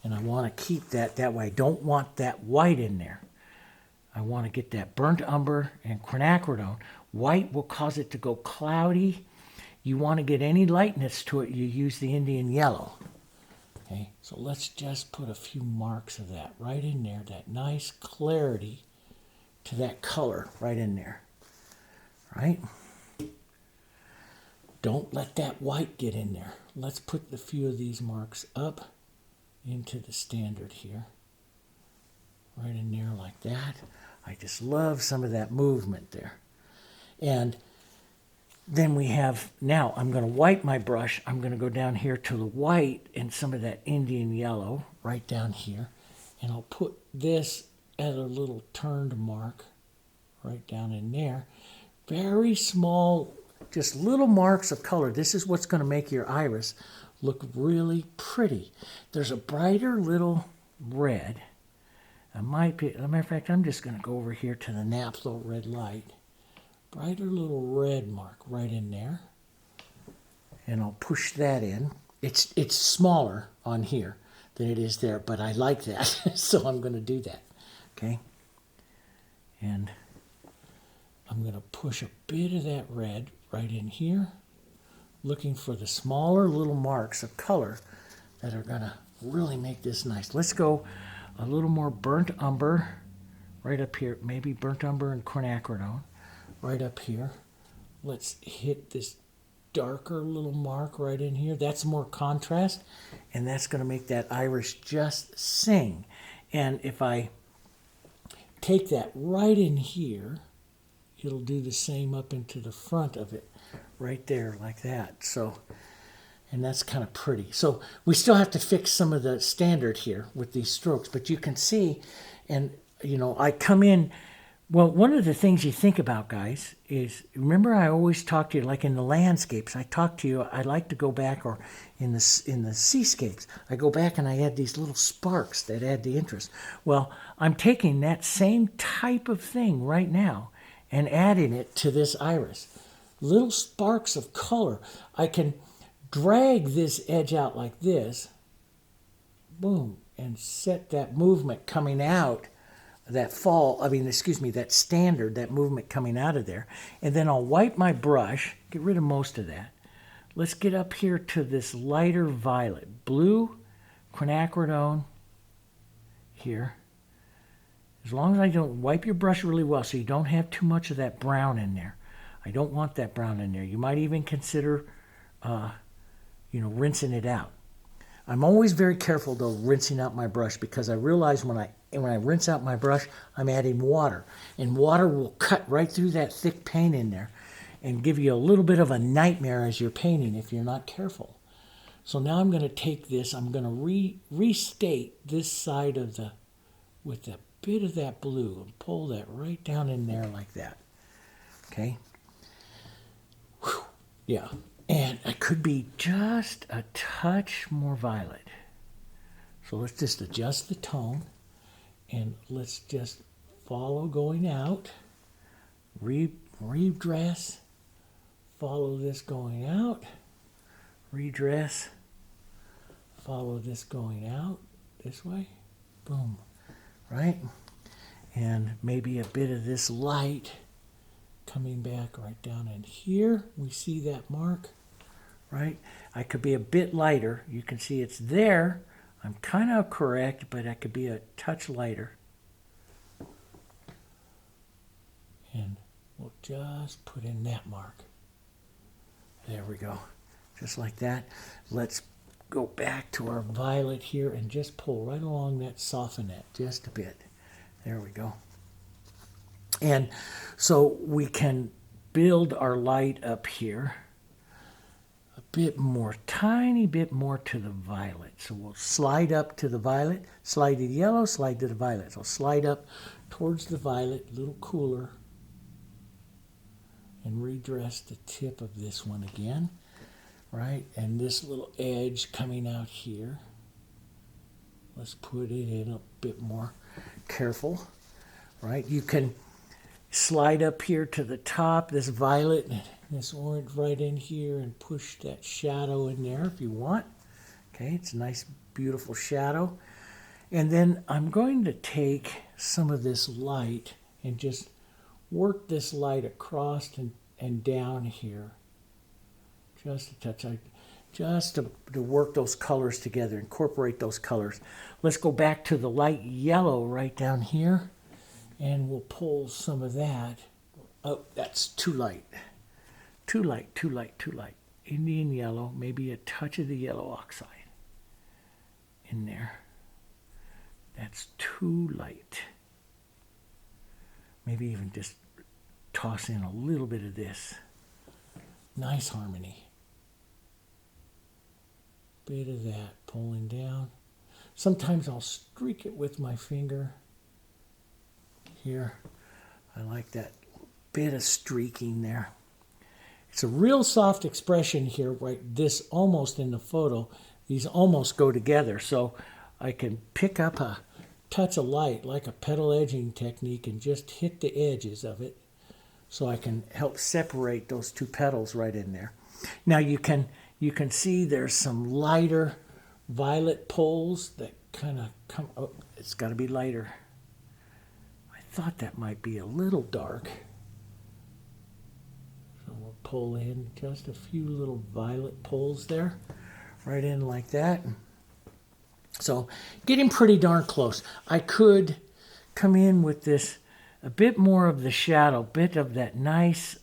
And I want to keep that way. I don't want that white in there. I want to get that burnt umber and quinacridone. White will cause it to go cloudy. You want to get any lightness to it, you use the Indian yellow. Okay, so let's just put a few marks of that right in there, that nice clarity to that color right in there, right? Don't let that white get in there. Let's put a few of these marks up into the standard here, right in there like that. I just love some of that movement there. And then we have, now I'm going to wipe my brush. I'm going to go down here to the white and some of that Indian yellow right down here. And I'll put this at a little turned mark right down in there. Very small, just little marks of color. This is what's going to make your iris look really pretty. There's a brighter little red. I might be, as a matter of fact, I'm just going to go over here to the Naphthol Red Light. Brighter little red mark right in there. And I'll push that in. It's smaller on here than it is there, but I like that, so I'm going to do that. Okay? And I'm going to push a bit of that red right in here, looking for the smaller little marks of color that are going to really make this nice. Let's go a little more burnt umber right up here, maybe burnt umber and quinacridone. Right up here. Let's hit this darker little mark right in here. That's more contrast, and that's going to make that iris just sing. And if I take that right in here, it'll do the same up into the front of it, right there like that. So, and that's kind of pretty. So we still have to fix some of the standard here with these strokes, but you can see, and you know, I come in. Well, one of the things you think about, guys, is, remember I always talk to you, like in the landscapes, I talk to you, I like to go back, or in the seascapes, I go back and I add these little sparks that add the interest. Well, I'm taking that same type of thing right now and adding it to this iris. Little sparks of color. I can drag this edge out like this, boom, and set that movement coming out, that standard, that movement coming out of there. And then I'll wipe my brush, get rid of most of that. Let's get up here to this lighter violet. Blue, quinacridone here. As long as I don't wipe your brush really well so you don't have too much of that brown in there. I don't want that brown in there. You might even consider, rinsing it out. I'm always very careful, though, rinsing out my brush, because I realize when I rinse out my brush, I'm adding water. And water will cut right through that thick paint in there and give you a little bit of a nightmare as you're painting if you're not careful. So now I'm going to take this, I'm going to restate this side of with a bit of that blue and pull that right down in there like that. Okay? Whew. Yeah. And it could be just a touch more violet. So let's just adjust the tone. And let's just follow going out. Redress. Follow this going out. Redress. Follow this going out. This way. Boom. Right? And maybe a bit of this light coming back right down in here. We see that mark. Right? I could be a bit lighter. You can see it's there. I'm kind of correct, but I could be a touch lighter. And we'll just put in that mark. There we go. Just like that. Let's go back to our violet here and just pull right along that softenette just a bit. There we go. And so we can build our light up here a bit more, tiny bit more to the violet. So we'll slide up to the violet, slide to the yellow, slide to the violet. So slide up towards the violet, a little cooler, and redress the tip of this one again, right? And this little edge coming out here, let's put it in a bit more careful, right? You can slide up here to the top, this violet, this orange right in here, and push that shadow in there if you want. Okay, it's a nice, beautiful shadow. And then I'm going to take some of this light and just work this light across and down here. Just a touch. Just to work those colors together, incorporate those colors. Let's go back to the light yellow right down here, and we'll pull some of that. Oh, that's too light. Too light, too light, too light. Indian yellow, maybe a touch of the yellow oxide in there. That's too light. Maybe even just toss in a little bit of this. Nice harmony. Bit of that pulling down. Sometimes I'll streak it with my finger here. I like that bit of streaking there. It's a real soft expression here, right? This almost in the photo, these almost go together. So I can pick up a touch of light like a petal edging technique and just hit the edges of it so I can help separate those two petals right in there. Now you can see there's some lighter violet pulls that kind of come, oh, it's got to be lighter. I thought that might be a little dark. So we'll pull in just a few little violet pulls there, right in like that. So getting pretty darn close. I could come in with this, a bit more of the shadow, bit of that nice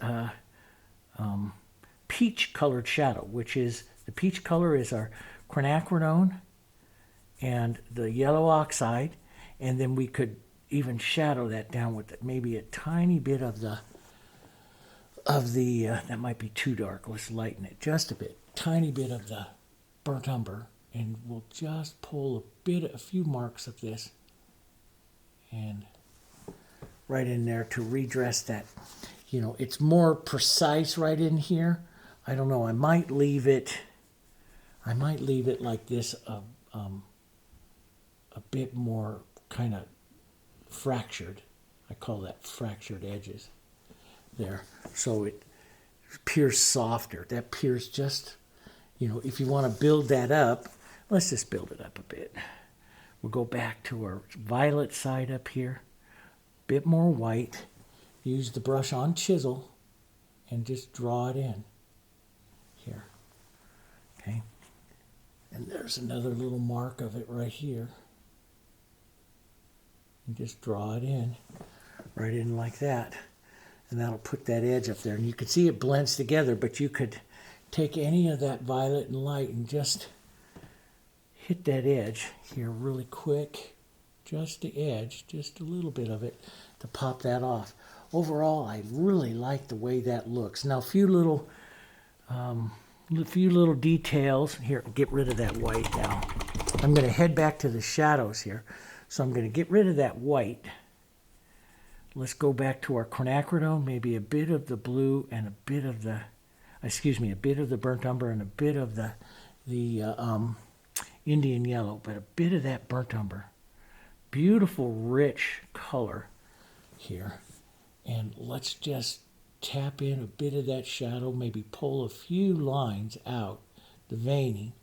peach colored shadow, which is, the peach color is our quinacridone and the yellow oxide, and then we could even shadow that down with maybe a tiny bit of the that might be too dark. Let's lighten it just a bit. Tiny bit of the burnt umber, and we'll just pull a few marks of this and right in there to redress that. You know, it's more precise right in here. I don't know. I might leave it like this, a bit more kind of fractured. I call that fractured edges there. So it appears softer. That appears just, you know, if you want to build that up, let's just build it up a bit. We'll go back to our violet side up here. Bit more white. Use the brush on chisel and just draw it in here. Okay. And there's another little mark of it right here. And just draw it in, right in like that. And that'll put that edge up there. And you can see it blends together, but you could take any of that violet and light and just hit that edge here really quick. Just the edge, just a little bit of it to pop that off. Overall, I really like the way that looks. Now, a few little details. Here, get rid of that white now. I'm going to head back to the shadows here. So I'm going to get rid of that white. Let's go back to our quinacridone, maybe a bit of the blue and a bit of the, a bit of the burnt umber and a bit of the Indian yellow, but a bit of that burnt umber. Beautiful, rich color here. And let's just tap in a bit of that shadow, maybe pull a few lines out, the veining.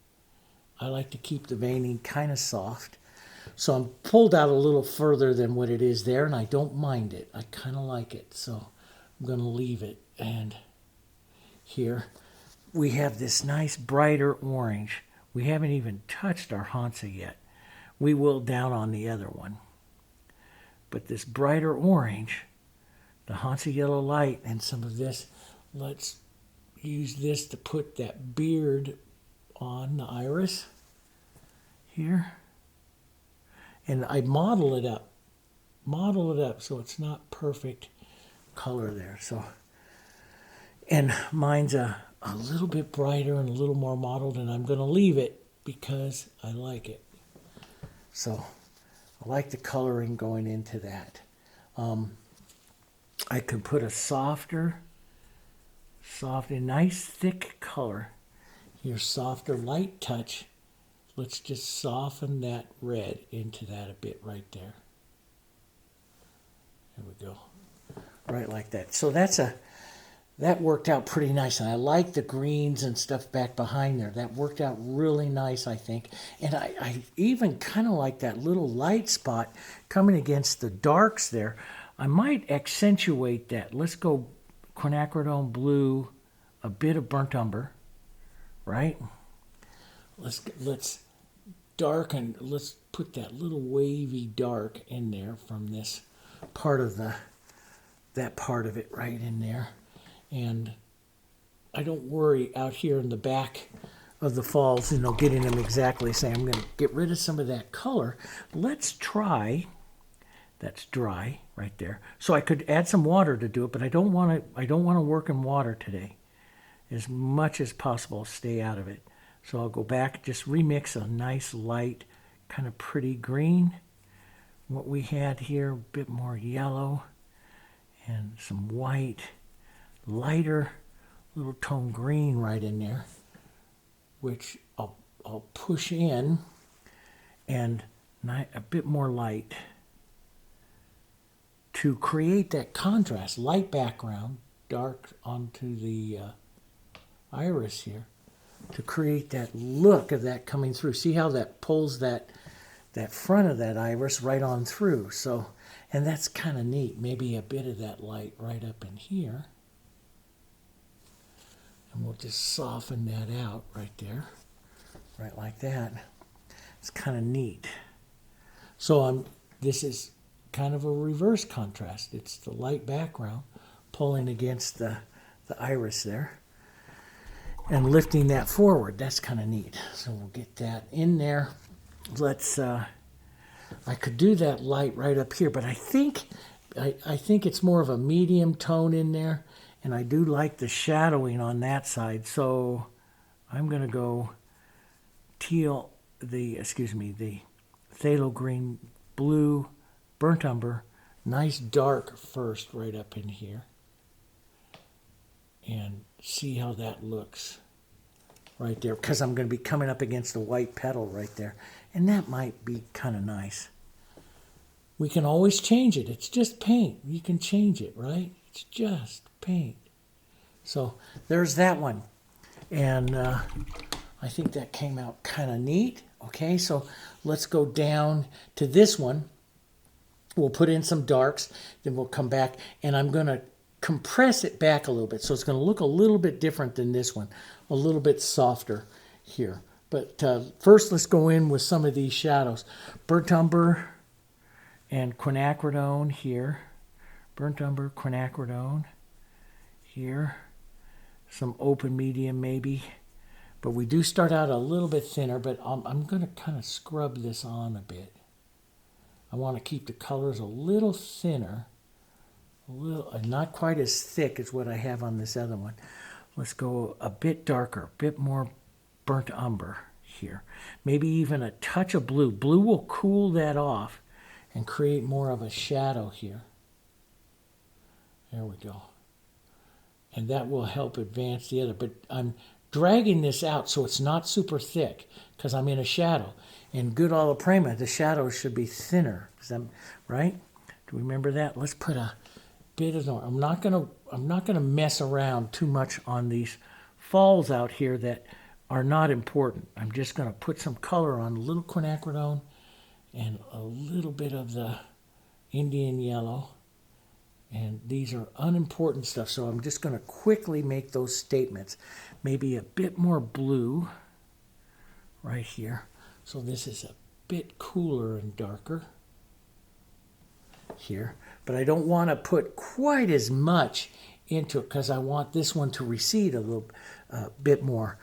I like to keep the veining kind of soft. So I'm pulled out a little further than what it is there, and I don't mind it. I kind of like it, so I'm going to leave it. And here we have this nice brighter orange. We haven't even touched our Hansa yet. We will down on the other one. But this brighter orange, the Hansa yellow light, and some of this, let's use this to put that beard on the iris here. And I model it up so it's not perfect color there. So, and mine's a little bit brighter and a little more mottled, and I'm going to leave it because I like it. So I like the coloring going into that. I could put a soft and nice thick color here, softer light touch. Let's just soften that red into that a bit right there. There we go. Right like that. So that worked out pretty nice. And I like the greens and stuff back behind there. That worked out really nice, I think. And I even kind of like that little light spot coming against the darks there I might accentuate that. Let's go Quinacridone Blue, a bit of burnt umber, right? Let's darken, let's put that little wavy dark in there from this part of that part of it right in there. And I don't worry out here in the back of the falls, getting them exactly the same. I'm going to get rid of some of that color. Let's try, that's dry right there. So I could add some water to do it, but I don't want to work in water today. As much as possible, stay out of it. So I'll go back, just remix a nice light, kind of pretty green. What we had here, a bit more yellow and some white, lighter little tone green right in there, which I'll push in, and a bit more light to create that contrast. Light background, dark onto the iris here, to create that look of that coming through. See how that pulls that front of that iris right on through. So, and that's kind of neat. Maybe a bit of that light right up in here. And we'll just soften that out right there, right like that. It's kind of neat. So this is kind of a reverse contrast. It's the light background pulling against the iris there and lifting that forward. That's kind of neat. So we'll get that in there. Let's, I could do that light right up here, but I think it's more of a medium tone in there. And I do like the shadowing on that side, so I'm going to go the phthalo green, blue, burnt umber, nice dark first right up in here. And see how that looks right there, because I'm going to be coming up against the white petal right there. And that might be kind of nice. We can always change it. It's just paint. You can change it, right? It's just paint. So there's that one. And I think that came out kind of neat. Okay, so let's go down to this one. We'll put in some darks, then we'll come back, and I'm going to compress it back a little bit. So it's going to look a little bit different than this one, a little bit softer here. But first, let's go in with some of these shadows. Burnt umber and quinacridone here. Burnt umber, quinacridone here. Some open medium maybe. But we do start out a little bit thinner, but I'm going to kind of scrub this on a bit. I want to keep the colors a little thinner, not quite as thick as what I have on this other one. Let's go a bit darker, a bit more burnt umber here. Maybe even a touch of blue. Blue will cool that off and create more of a shadow here. There we go. And that will help advance the other. But I'm dragging this out so it's not super thick because I'm in a shadow. In good alla prima, the shadows should be thinner. Right? Do we remember that? Let's put a bit of. I'm not gonna mess around too much on these falls out here that are not important. I'm just gonna put some color on, a little quinacridone and a little bit of the Indian yellow. And these are unimportant stuff, so I'm just going to quickly make those statements. Maybe a bit more blue right here. So this is a bit cooler and darker here. But I don't want to put quite as much into it because I want this one to recede a little bit more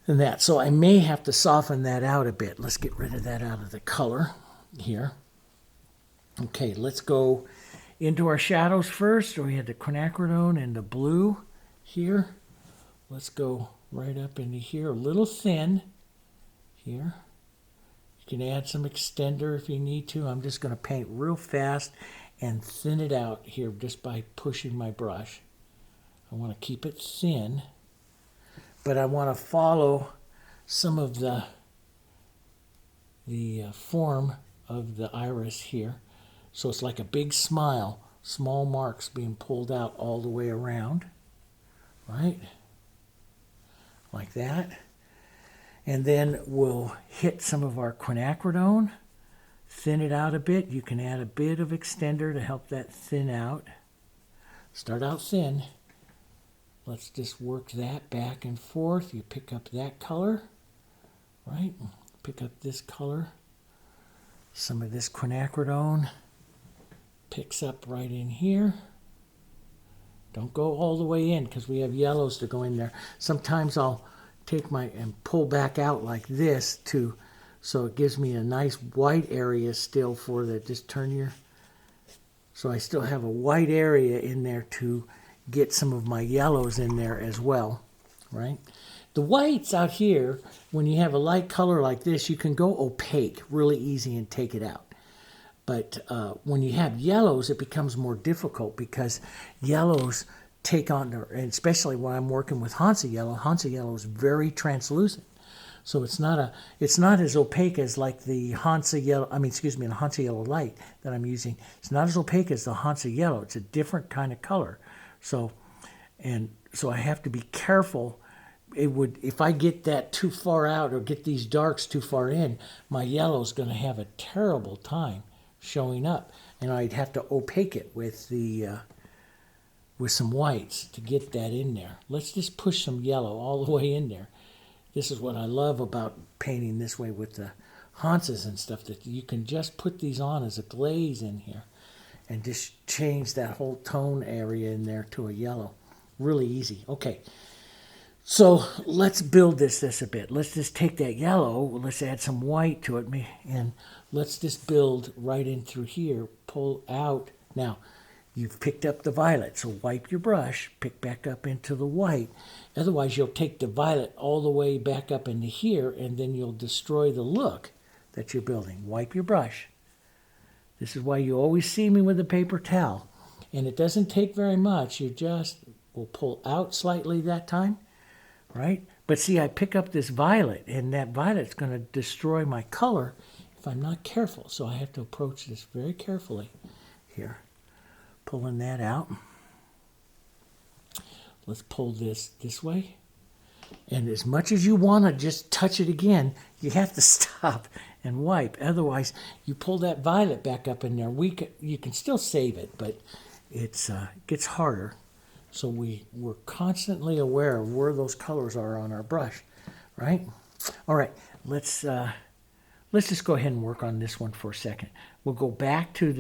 than that. So I may have to soften that out a bit. Let's get rid of that out of the color here. Okay, let's go into our shadows first. We had the quinacridone and the blue here. Let's go right up into here, a little thin here. You can add some extender if you need to. I'm just going to paint real fast and thin it out here just by pushing my brush. I want to keep it thin, but I want to follow some of the form of the iris here. So it's like a big smile, small marks being pulled out all the way around, right? Like that. And then we'll hit some of our quinacridone, thin it out a bit. You can add a bit of extender to help that thin out. Start out thin. Let's just work that back and forth. You pick up that color, right? Pick up this color. Some of this quinacridone picks up right in here. Don't go all the way in because we have yellows to go in there. Sometimes I'll take and pull back out like this so it gives me a nice white area still for the, just turn your, so I still have a white area in there to get some of my yellows in there as well, right? The whites out here, when you have a light color like this, you can go opaque really easy and take it out. But when you have yellows, it becomes more difficult because yellows take on, and especially when I'm working with Hansa yellow is very translucent. So it's not as opaque as like the Hansa yellow, the Hansa yellow light that I'm using. It's not as opaque as the Hansa yellow. It's a different kind of color. So I have to be careful. If I get that too far out or get these darks too far in, my yellow's going to have a terrible time showing up, and I'd have to opaque it with some whites to get that in there. Let's just push some yellow all the way in there. This is what I love about painting this way with the Hansas and stuff, that you can just put these on as a glaze in here and just change that whole tone area in there to a yellow. Really easy. Okay, so let's build this a bit. Let's just take that yellow, let's add some white to it, and let's just build right in through here, pull out. Now, you've picked up the violet, so wipe your brush, pick back up into the white. Otherwise, you'll take the violet all the way back up into here, and then you'll destroy the look that you're building. Wipe your brush. This is why you always see me with a paper towel. And it doesn't take very much. You just will pull out slightly that time, right? But see, I pick up this violet, and that violet's going to destroy my color if I'm not careful. So I have to approach this very carefully here. Pulling that out. Let's pull this way. And as much as you want to just touch it again, you have to stop and wipe. Otherwise, you pull that violet back up in there. You can still save it, but it gets harder. So we're constantly aware of where those colors are on our brush, right? All right, let's just go ahead and work on this one for a second. We'll go back to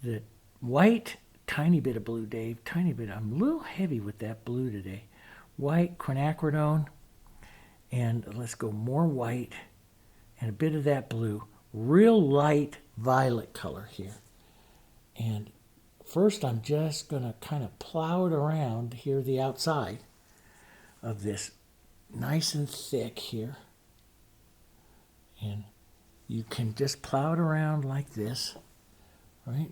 the white, tiny bit of blue, Dave, tiny bit. I'm a little heavy with that blue today. White, quinacridone, and let's go more white and a bit of that blue. Real light violet color here. And first I'm just going to kind of plow it around here, the outside of this, nice and thick here. And you can just plow it around like this, right?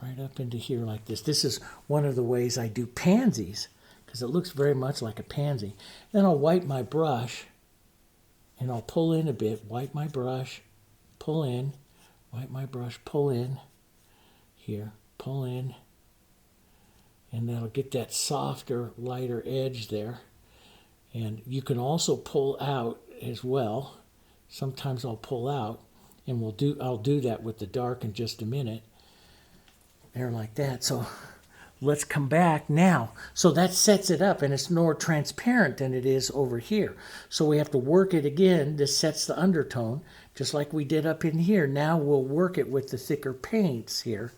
Right up into here like this. This is one of the ways I do pansies, because it looks very much like a pansy. Then I'll wipe my brush, and I'll pull in a bit. Wipe my brush, pull in, wipe my brush, pull in, here, pull in, and that'll get that softer, lighter edge there. And you can also pull out as well. Sometimes I'll pull out, and I'll do that with the dark in just a minute. There, like that. So let's come back now. So that sets it up, and it's more transparent than it is over here. So we have to work it again. This sets the undertone, just like we did up in here. Now we'll work it with the thicker paints here.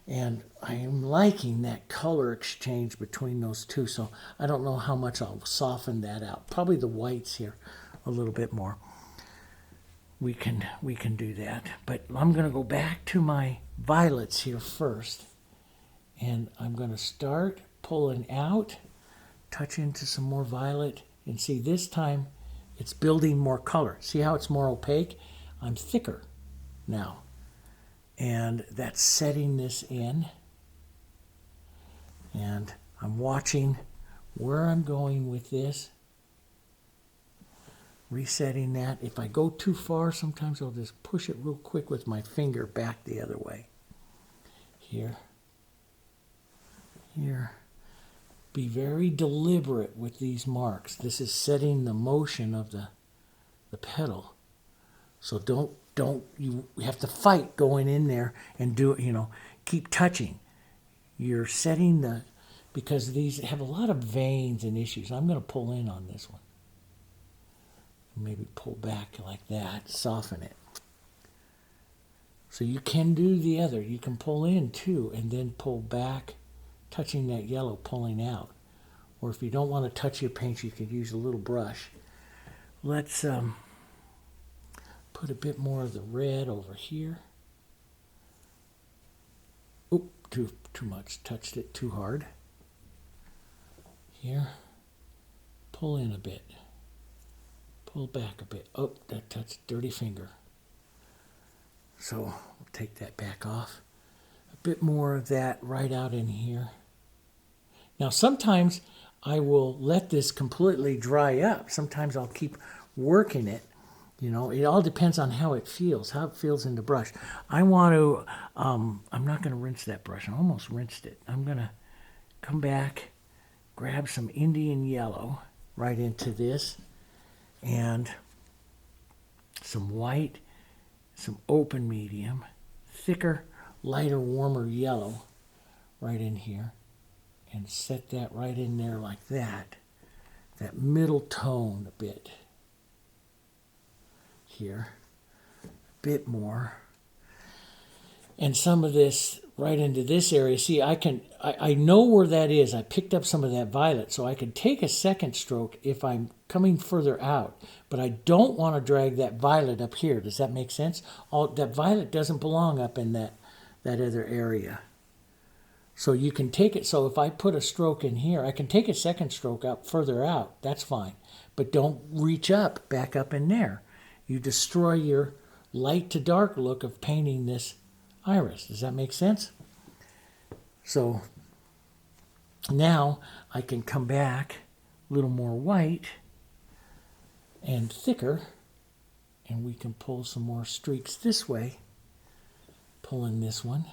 And I am liking that color exchange between those two. So I don't know how much I'll soften that out. Probably the whites here a little bit more. We can do that. But I'm going to go back to my violets here first. And I'm going to start pulling out, touch into some more violet. And see, this time it's building more color. See how it's more opaque? I'm thicker now. And that's setting this in. And I'm watching where I'm going with this. Resetting that. If I go too far, sometimes I'll just push it real quick with my finger back the other way. Here. Here. Be very deliberate with these marks. This is setting the motion of the petal. So you have to fight going in there and do it, keep touching. You're setting because these have a lot of veins and issues. I'm going to pull in on this one. Maybe pull back like that, soften it. So you can do the other. You can pull in too and then pull back, touching that yellow, pulling out. Or if you don't want to touch your paint, you could use a little brush. Let's put a bit more of the red over here. Oop, too much. Touched it too hard. Here. Pull in a bit. Pull back a bit. Oh, that touched dirty finger. So we'll take that back off. A bit more of that right out in here. Now sometimes I will let this completely dry up. Sometimes I'll keep working it. It all depends on how it feels in the brush. I want to, I'm not going to rinse that brush. I almost rinsed it. I'm going to come back, grab some Indian yellow right into this, and some white, some open medium, thicker, lighter, warmer yellow right in here, and set that right in there like that. That middle tone a bit. Here, a bit more, and some of this right into this area. See, I know where that is. I picked up some of that violet, so I could take a second stroke if I'm coming further out, but I don't want to drag that violet up here. Does that make sense? That violet doesn't belong up in that other area. So you can take it, so if I put a stroke in here, I can take a second stroke out further out. That's fine, but don't reach up, back up in there. You destroy your light to dark look of painting this iris. Does that make sense? So now I can come back a little more white and thicker, and we can pull some more streaks this way. Pull in this one,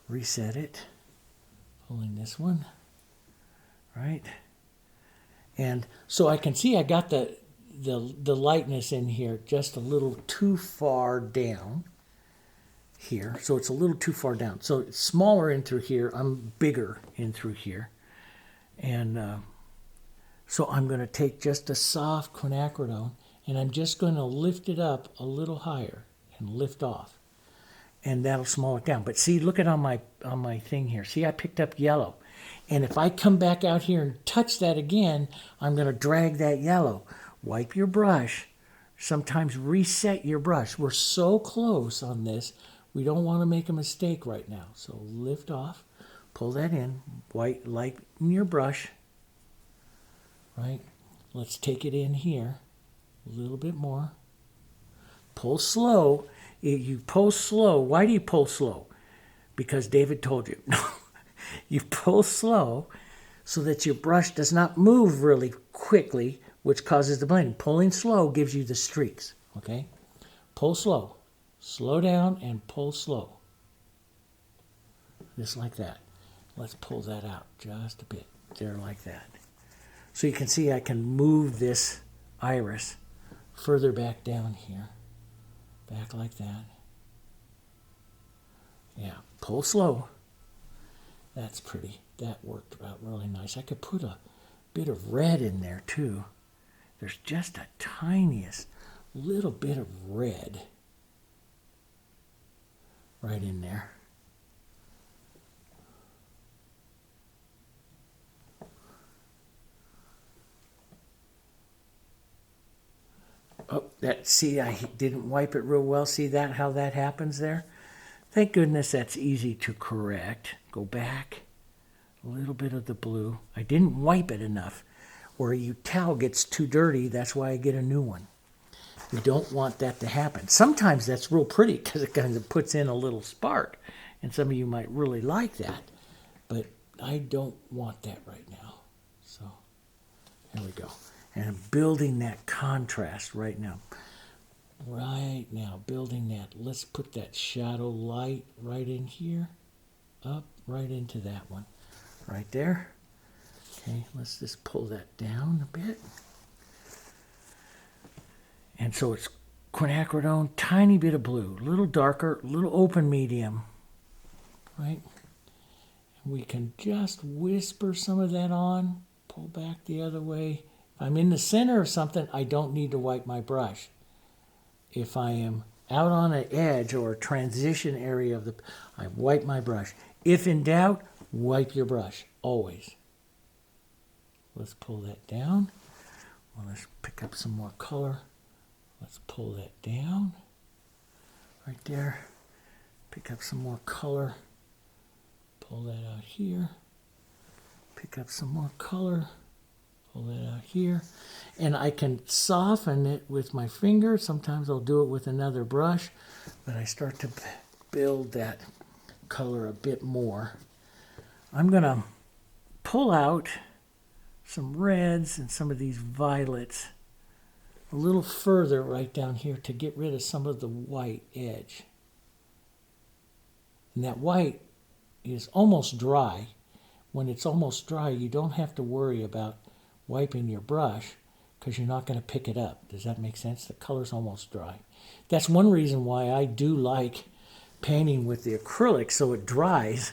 reset it, pull in this one, right? And so I can see I got the lightness in here just a little too far down here. So it's a little too far down. So it's smaller in through here. I'm bigger in through here. And so I'm going to take just a soft quinacridone and I'm just going to lift it up a little higher and lift off. And that'll small it down. But see, look at on my thing here. See, I picked up yellow. And if I come back out here and touch that again, I'm going to drag that yellow. Wipe your brush. Sometimes reset your brush. We're so close on this, we don't want to make a mistake right now. So lift off, pull that in, lighten your brush, right? Let's take it in here a little bit more. Pull slow. You pull slow. Why do you pull slow? Because David told you. You pull slow so that your brush does not move really quickly, which causes the blending. Pulling slow gives you the streaks, okay? Pull slow. Slow down and pull slow. Just like that. Let's pull that out just a bit. There, like that. So you can see I can move this iris further back down here. Back like that. Yeah, pull slow. That's pretty. That worked out really nice. I could put a bit of red in there too. There's just a tiniest little bit of red right in there. Oh, see, I didn't wipe it real well. See that, how that happens there? Thank goodness that's easy to correct. Go back, a little bit of the blue. I didn't wipe it enough. Where your towel gets too dirty, that's why I get a new one. You don't want that to happen. Sometimes that's real pretty because it kind of puts in a little spark. And some of you might really like that. But I don't want that right now. So there we go. And I'm building that contrast right now. Right now, building that. Let's put that shadow light right in here. Up, right into that one. Right there. Okay, let's just pull that down a bit. And so it's quinacridone, tiny bit of blue, a little darker, a little open medium, right? And we can just whisper some of that on, pull back the other way. If I'm in the center of something, I don't need to wipe my brush. If I am out on an edge or a transition area of I wipe my brush. If in doubt, wipe your brush, always. Let's pull that down. Well, let's pick up some more color. Let's pull that down. Right there. Pick up some more color. Pull that out here. Pick up some more color. Pull that out here. And I can soften it with my finger. Sometimes I'll do it with another brush. But I start to build that color a bit more. I'm going to pull out some reds and some of these violets a little further right down here to get rid of some of the white edge. And that white is almost dry. When it's almost dry, you don't have to worry about wiping your brush because you're not going to pick it up. Does that make sense? The color's almost dry. That's one reason why I do like painting with the acrylic, so it dries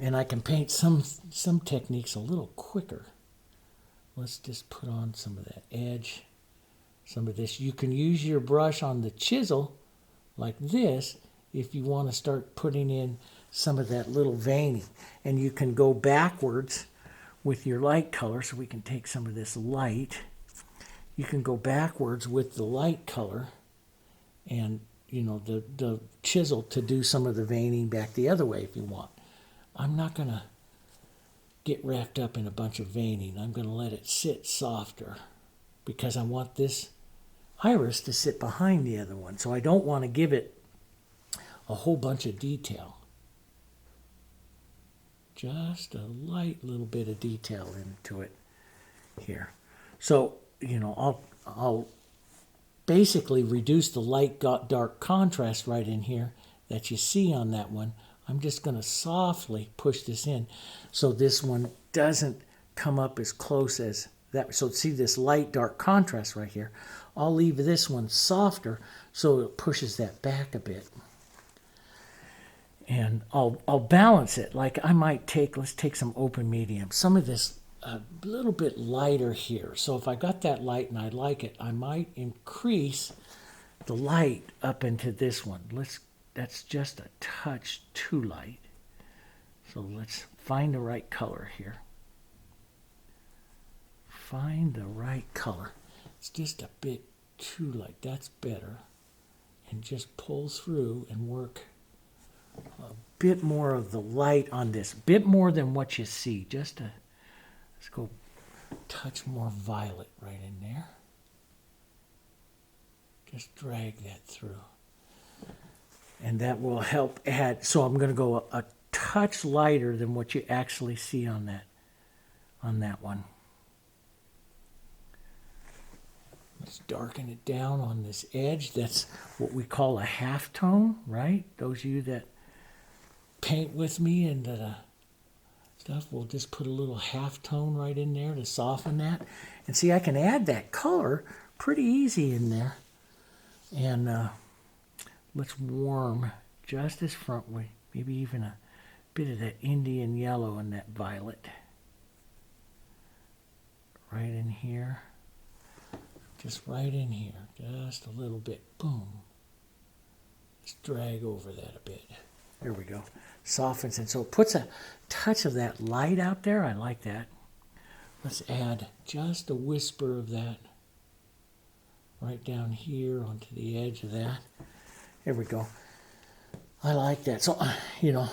and I can paint some techniques a little quicker. Let's just put on some of that edge, some of this. You can use your brush on the chisel like this if you want to start putting in some of that little veining. And you can go backwards with your light color, so we can take some of this light. You can go backwards with the light color and, you know, the chisel to do some of the veining back the other way if you want. I'm not going to get wrapped up in a bunch of veining. I'm going to let it sit softer because I want this iris to sit behind the other one. So I don't want to give it a whole bunch of detail. Just a light little bit of detail into it here. So, you know, I'll basically reduce the light dark contrast right in here that you see on that one. I'm just going to softly push this in so this one doesn't come up as close as that. So see this light dark contrast right here. I'll leave this one softer so it pushes that back a bit. And I'll balance it. Like I might let's take some open medium. Some of this a little bit lighter here. So if I got that light and I like it, I might increase the light up into this one. That's just a touch too light. So let's find the right color here. Find the right color. It's just a bit too light. That's better. And just pull through and work a bit more of the light on this. A bit more than what you see. Let's go touch more violet right in there. Just drag that through. And that will help add. So I'm going to go a touch lighter than what you actually see on that one. Let's darken it down on this edge. That's what we call a half tone, right? Those of you that paint with me and stuff, we'll just put a little half tone right in there to soften that. And see, I can add that color pretty easy in there. And let's warm just this front way, maybe even a bit of that Indian yellow and that violet. Right in here. Just right in here. Just a little bit. Boom. Just drag over that a bit. There we go. Softens and so it puts a touch of that light out there. I like that. Let's add just a whisper of that right down here onto the edge of that. There we go. I like that. So, you know,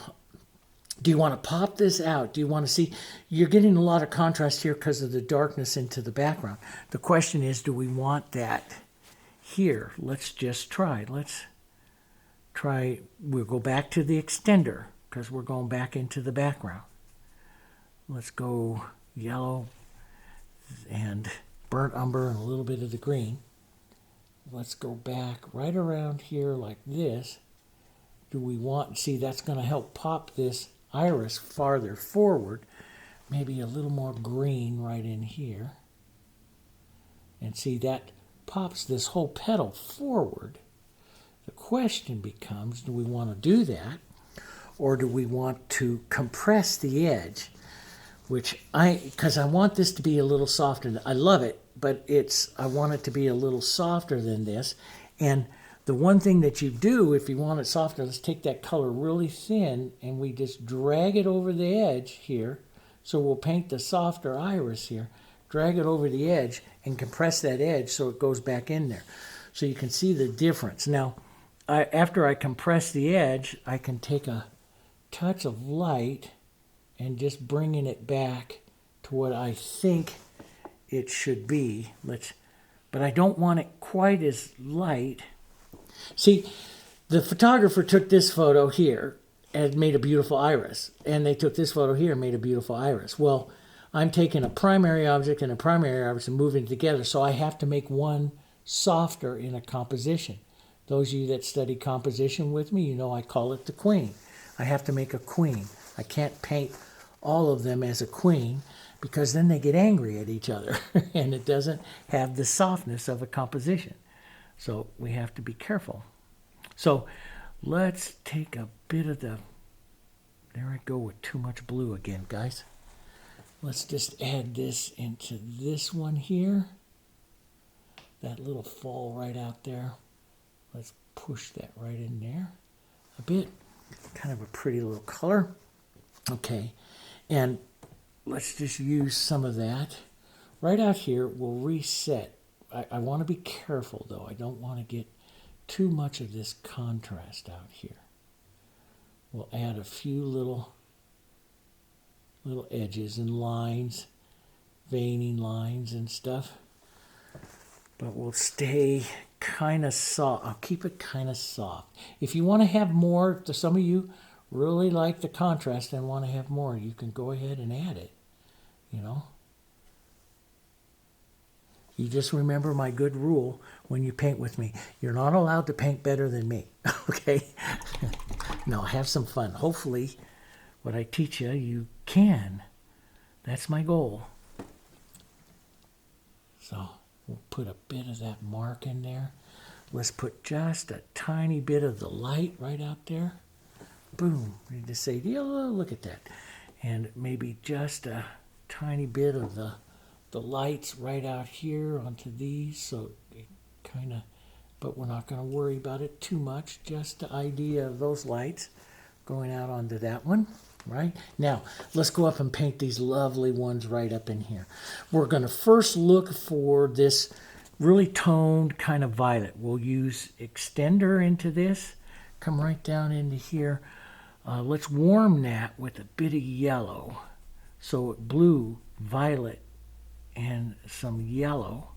do you want to pop this out? Do you want to see? You're getting a lot of contrast here because of the darkness into the background. The question is, do we want that here? Let's just try. Let's try. We'll go back to the extender because we're going back into the background. Let's go yellow and burnt umber and a little bit of the green. Let's go back right around here like this. Do we want, see, that's going to help pop this iris farther forward. Maybe a little more green right in here. And see, that pops this whole petal forward. The question becomes, do we want to do that? Or do we want to compress the edge? Because I want this to be a little softer. I love it, but I want it to be a little softer than this. And the one thing that you do if you want it softer, let's take that color really thin and we just drag it over the edge here. So we'll paint the softer iris here, drag it over the edge and compress that edge so it goes back in there. So you can see the difference. Now, after I compress the edge, I can take a touch of light and just bringing it back to what I think it should be. But I don't want it quite as light. See, the photographer took this photo here and made a beautiful iris. And they took this photo here and made a beautiful iris. Well, I'm taking a primary object and a primary iris and moving it together. So I have to make one softer in a composition. Those of you that study composition with me, you know I call it the queen. I have to make a queen. I can't paint all of them as a queen because then they get angry at each other and it doesn't have the softness of a composition. So we have to be careful. So let's take a bit of there I go with too much blue again, guys. Let's just add this into this one here. That little fall right out there. Let's push that right in there a bit. Kind of a pretty little color. Okay, and let's just use some of that. Right out here, we'll reset. I want to be careful, though. I don't want to get too much of this contrast out here. We'll add a few little edges and lines, veining lines and stuff. But we'll stay kind of soft. I'll keep it kind of soft. If you want to have more, some of you really like the contrast and want to have more, you can go ahead and add it, you know. You just remember my good rule when you paint with me. You're not allowed to paint better than me, okay? No, have some fun. Hopefully, what I teach you, you can. That's my goal. So we'll put a bit of that mark in there. Let's put just a tiny bit of the light right out there. Boom. You just say, oh, look at that. And maybe just a tiny bit of the lights right out here onto these. So it kind of, but we're not going to worry about it too much. Just the idea of those lights going out onto that one. Right? Now, let's go up and paint these lovely ones right up in here. We're going to first look for this really toned kind of violet. We'll use extender into this. Come right down into here. Let's warm that with a bit of yellow. So blue, violet, and some yellow.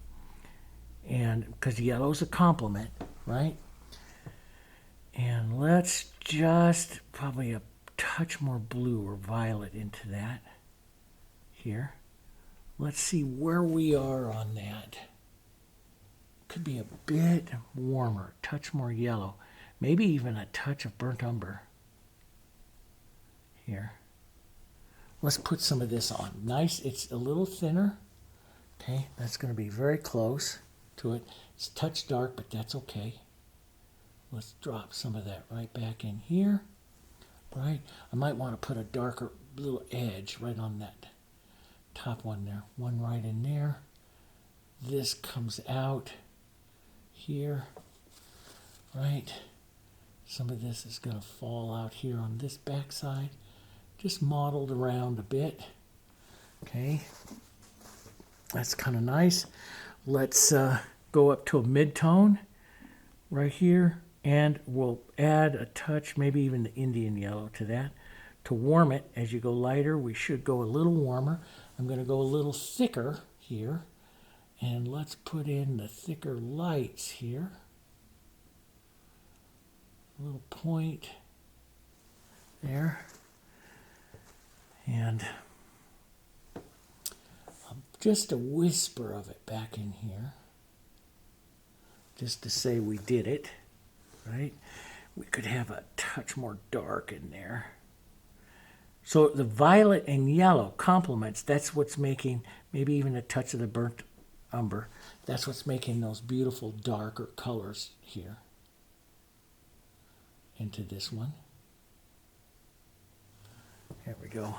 And because yellow's a complement, right? And let's just probably a touch more blue or violet into that here. Let's see where we are on that. Could be a bit warmer, a touch more yellow, maybe even a touch of burnt umber here. Let's put some of this on. Nice, it's a little thinner. Okay, that's going to be very close to it. It's a touch dark, but that's okay. Let's drop some of that right back in here. Right, I might want to put a darker little edge right on that top one there. One right in there. This comes out here, right? Some of this is going to fall out here on this back side. Just mottled around a bit. Okay, that's kind of nice. Let's go up to a mid-tone right here. And we'll add a touch, maybe even the Indian yellow to that. To warm it, as you go lighter, we should go a little warmer. I'm going to go a little thicker here. And let's put in the thicker lights here. A little point there. And just a whisper of it back in here. Just to say we did it. Right? We could have a touch more dark in there. So the violet and yellow complements, that's what's making maybe even a touch of the burnt umber. That's what's making those beautiful darker colors here into this one. There we go.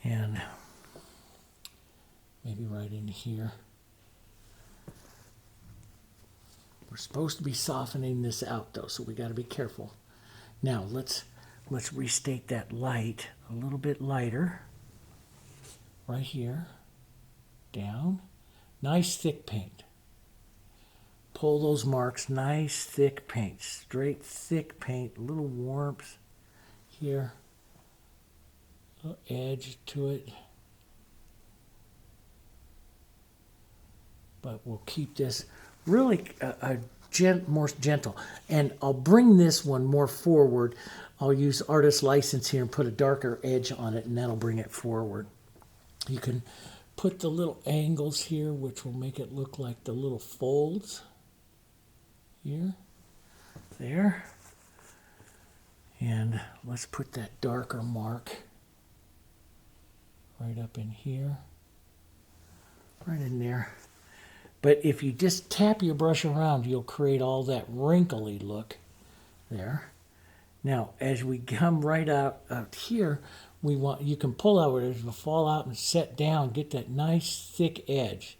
And maybe right in here. We're supposed to be softening this out though, so we got to be careful. Now let's restate that light a little bit lighter. Right here. Down. Nice thick paint. Pull those marks. Nice thick paint. Straight thick paint. A little warmth here. A little edge to it. But we'll keep this really more gentle. And I'll bring this one more forward. I'll use artist license here and put a darker edge on it, and that'll bring it forward. You can put the little angles here, which will make it look like the little folds here, there. And let's put that darker mark right up in here, right in there. But if you just tap your brush around, you'll create all that wrinkly look there. Now, as we come right out here, you can pull out it, it'll fall out and set down, get that nice thick edge.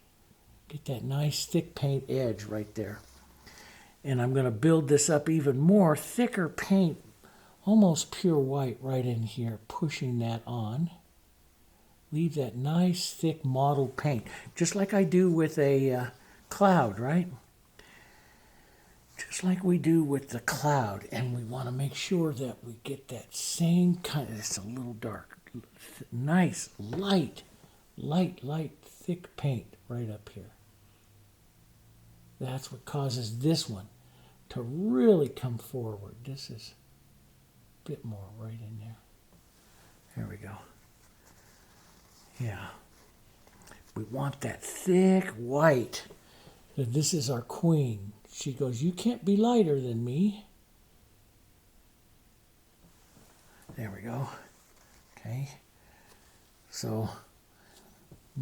Get that nice thick paint edge right there. And I'm going to build this up even more, thicker paint, almost pure white right in here, pushing that on. Leave that nice thick mottled paint, just like I do with a cloud, right? Just like we do with the cloud. And we want to make sure that we get that same kind of, it's a little dark, nice, light, thick paint right up here. That's what causes this one to really come forward. This is a bit more right in there. There we go. Yeah. We want that thick white. This is our queen. She goes, you can't be lighter than me. There we go. Okay. So,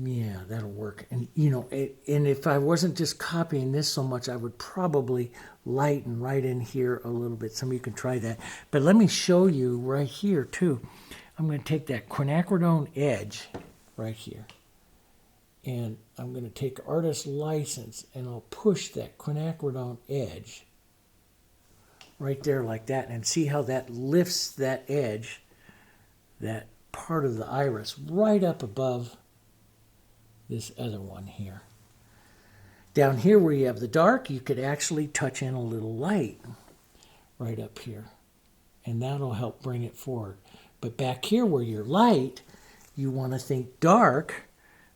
yeah, that'll work. And, you know, and if I wasn't just copying this so much, I would probably lighten right in here a little bit. Some of you can try that. But let me show you right here, too. I'm going to take that quinacridone edge right here. And I'm going to take artist license and I'll push that quinacridone edge right there like that, and see how that lifts that edge, that part of the iris, right up above this other one here. Down here where you have the dark, you could actually touch in a little light right up here, and that'll help bring it forward. But back here where you're light, you want to think dark,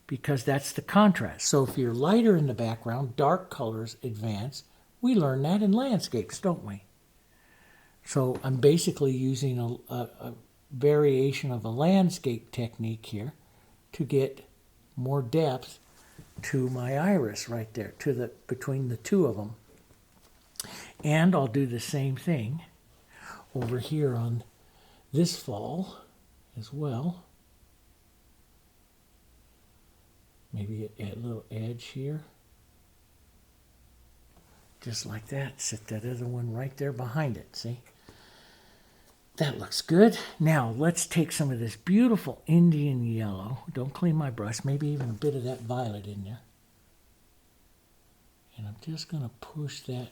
because that's the contrast. So if you're lighter in the background, dark colors advance. We learn that in landscapes, don't we? So I'm basically using a variation of a landscape technique here to get more depth to my iris right there, between the two of them. And I'll do the same thing over here on this fall as well. Maybe a little edge here. Just like that. Set that other one right there behind it. See? That looks good. Now, let's take some of this beautiful Indian yellow. Don't clean my brush. Maybe even a bit of that violet in there. And I'm just going to push that.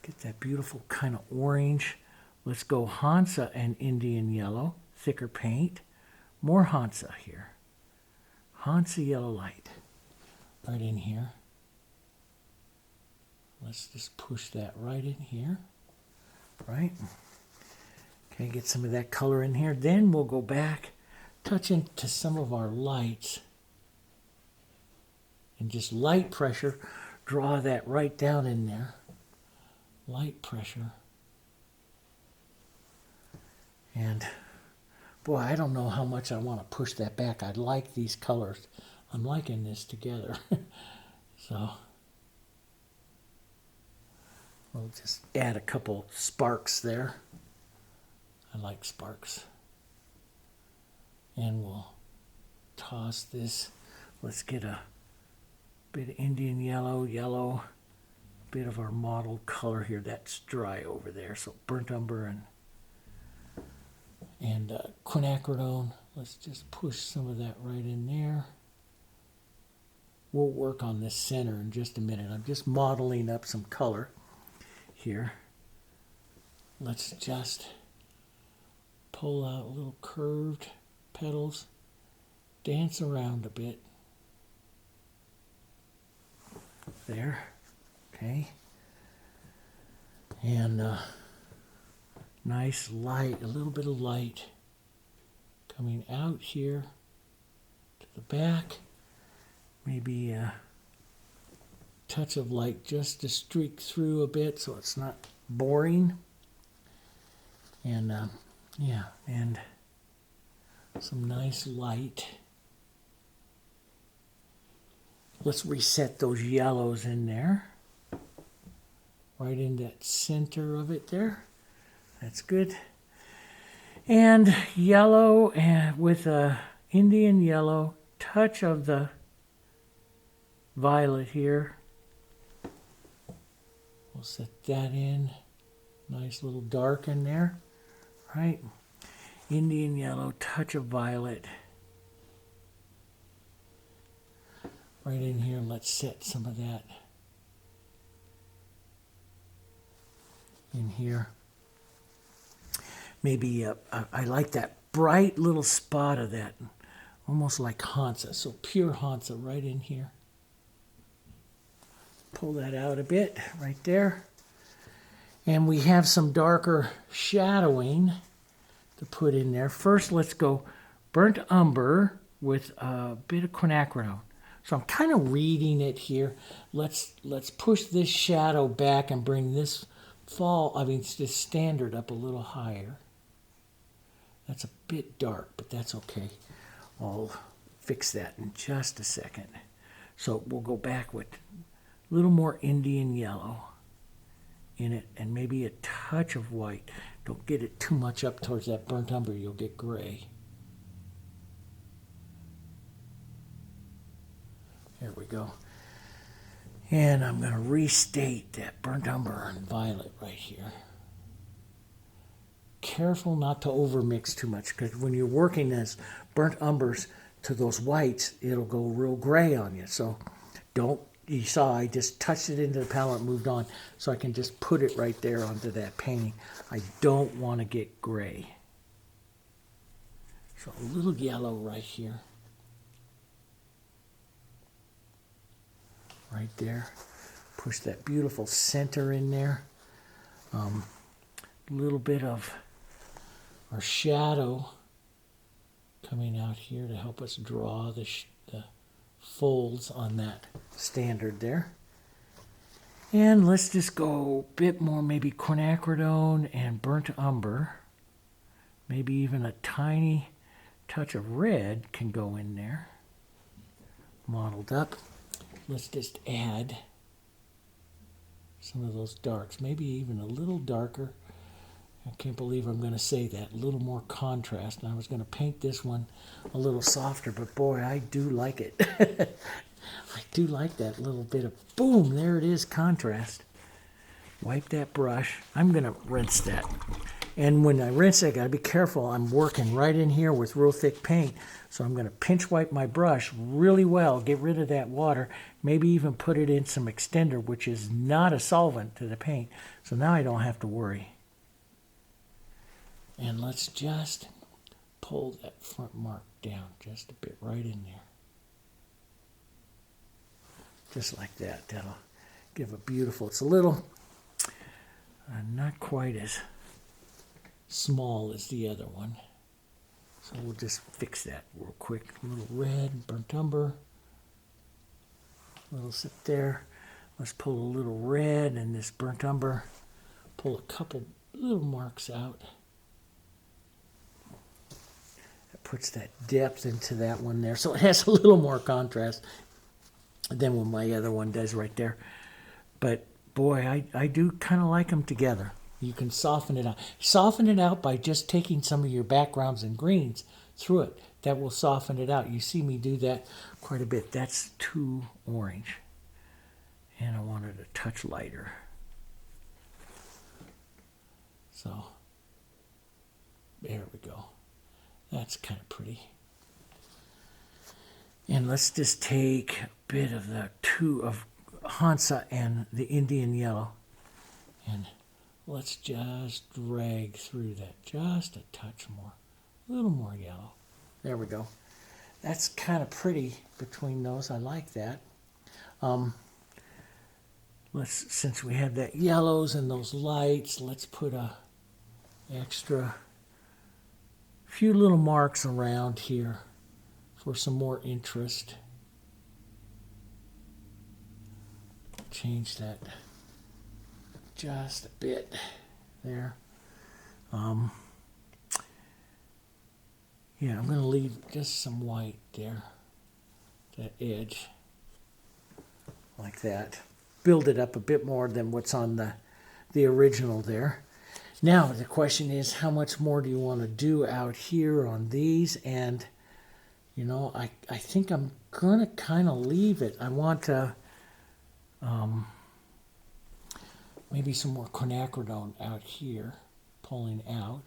Get that beautiful kind of orange. Let's go Hansa and Indian yellow. Thicker paint. More Hansa here. Hansa yellow light right in here. Let's just push that right in here, right? Okay, get some of that color in here. Then we'll go back, touch into some of our lights, and just light pressure, draw that right down in there. Light pressure. And boy, I don't know how much I want to push that back. I like these colors. I'm liking this together. So we'll just add a couple sparks there. I like sparks. And we'll toss this. Let's get a bit of Indian yellow, yellow, bit of our model color here. That's dry over there. So burnt umber and quinacridone. Let's just push some of that right in there. We'll work on this center in just a minute. I'm just modeling up some color here. Let's just pull out little curved petals, dance around a bit. There, okay. And nice light, a little bit of light coming out here to the back. Maybe a touch of light just to streak through a bit so it's not boring. And yeah, and some nice light. Let's reset those yellows in there. Right in that center of it there. That's good. And yellow and with a Indian yellow, touch of the violet here. We'll set that in. Nice little dark in there. Right? Indian yellow, touch of violet. Right in here, let's set some of that in here. Maybe I like that bright little spot of that, almost like Hansa. So pure Hansa right in here. Pull that out a bit right there. And we have some darker shadowing to put in there. First, let's go burnt umber with a bit of quinacridone. So I'm kind of reading it here. Let's push this shadow back and bring this this standard up a little higher. That's a bit dark, but that's okay. I'll fix that in just a second. So we'll go back with a little more Indian yellow in it and maybe a touch of white. Don't get it too much up towards that burnt umber, you'll get gray. There we go. And I'm going to restate that burnt umber and violet right here. Careful not to overmix too much, because when you're working as burnt umbers to those whites, it'll go real gray on you. So don't, you saw I just touched it into the palette and moved on, so I can just put it right there onto that painting. I don't want to get gray. So a little yellow right here. Right there. Push that beautiful center in there. A little bit of our shadow coming out here to help us draw the folds on that standard there. And let's just go a bit more, maybe quinacridone and burnt umber. Maybe even a tiny touch of red can go in there. Modeled up. Let's just add some of those darks, maybe even a little darker. I can't believe I'm going to say that. A little more contrast. And I was going to paint this one a little softer, but boy, I do like it. I do like that little bit of, boom, there it is, contrast. Wipe that brush. I'm going to rinse that. And when I rinse it, I got to be careful. I'm working right in here with real thick paint. So I'm going to pinch wipe my brush really well, get rid of that water, maybe even put it in some extender, which is not a solvent to the paint. So now I don't have to worry. And let's just pull that front mark down just a bit right in there. Just like that. That'll give a beautiful, it's a little, not quite as small as the other one. So we'll just fix that real quick. A little red, burnt umber. A little sit there. Let's pull a little red and this burnt umber. Pull a couple little marks out. That puts that depth into that one there. So it has a little more contrast than what my other one does right there. But boy, I do kind of like them together. You can soften it out. Soften it out by just taking some of your backgrounds and greens, through it. That will soften it out. You see me do that quite a bit. That's too orange. And I want it a touch lighter. So, there we go. That's kind of pretty. And let's just take a bit of the two of Hansa and the Indian yellow. And let's just drag through that just a touch more. A little more yellow. There we go. That's kind of pretty between those. I like that. Since we have that yellows and those lights, let's put a extra few little marks around here for some more interest. Change that just a bit there. Yeah, I'm going to leave just some white there, that edge, like that. Build it up a bit more than what's on the original there. Now, the question is, how much more do you want to do out here on these? And, you know, I think I'm going to kind of leave it. I want to, maybe some more quinacridone out here, pulling out.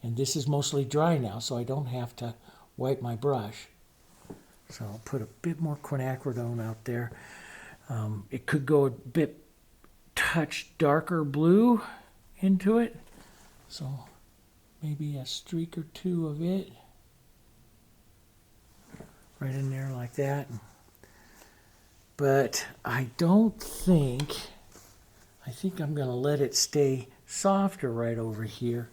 And this is mostly dry now, so I don't have to wipe my brush. So I'll put a bit more quinacridone out there. It could go a bit touch darker blue into it. So maybe a streak or two of it. Right in there like that. But I think I'm going to let it stay softer right over here.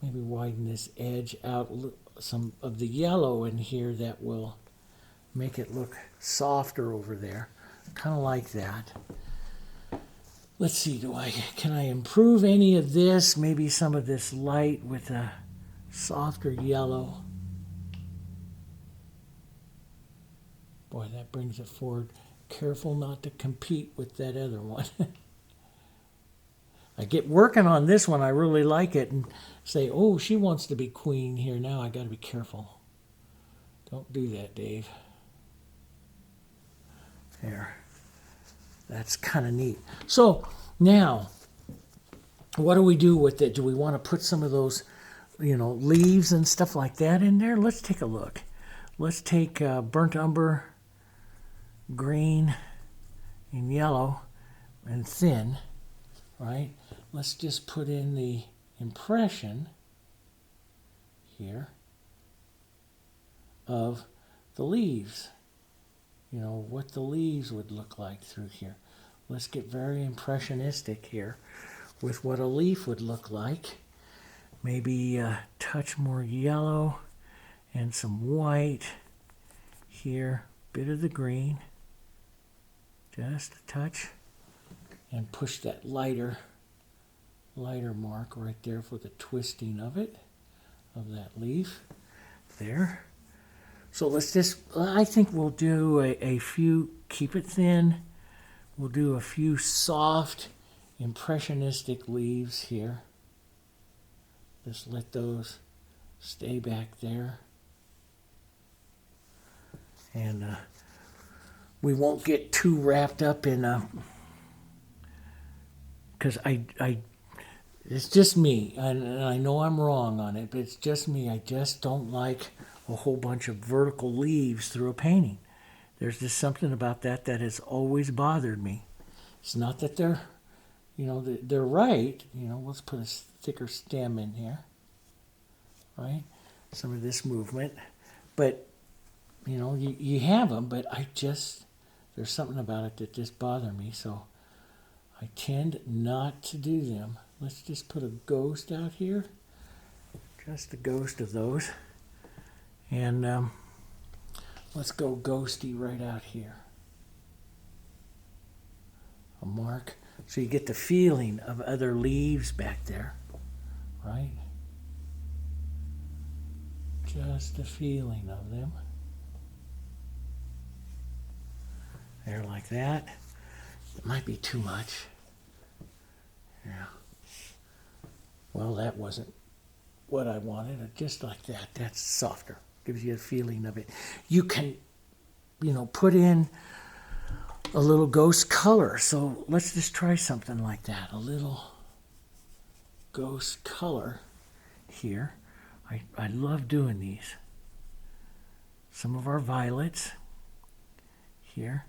Maybe widen this edge out, some of the yellow in here that will make it look softer over there. Kind of like that. Let's see, can I improve any of this? Maybe some of this light with a softer yellow. Boy, that brings it forward. Careful not to compete with that other one. I get working on this one, I really like it, and say, oh, she wants to be queen here. Now I got to be careful. Don't do that, Dave. There. That's kind of neat. So now, what do we do with it? Do we want to put some of those, you know, leaves and stuff like that in there? Let's take a look. Let's take burnt umber, green, and yellow, and thin, right? Let's just put in the impression here of the leaves. You know, what the leaves would look like through here. Let's get very impressionistic here with what a leaf would look like. Maybe a touch more yellow and some white here. Bit of the green. Just a touch. And push that lighter mark right there for the twisting of it, of that leaf. There. So let's just, I think we'll do a few, keep it thin. We'll do a few soft, impressionistic leaves here. Just let those stay back there. And we won't get too wrapped up in, because it's just me, and I know I'm wrong on it, but it's just me. I just don't like a whole bunch of vertical leaves through a painting. There's just something about that that has always bothered me. It's not that they're, you know, they're right. You know, let's put a thicker stem in here, right? Some of this movement, but you know, you have them, but there's something about it that just bothers me, so I tend not to do them. Let's just put a ghost out here, just a ghost of those. And let's go ghosty right out here. A mark. So you get the feeling of other leaves back there, right? Just the feeling of them. There, like that. It might be too much. Yeah. Well, that wasn't what I wanted, just like that. That's softer. Gives you a feeling of it. You can, you know, put in a little ghost color. So let's just try something like that. A little ghost color here. I love doing these. Some of our violets here.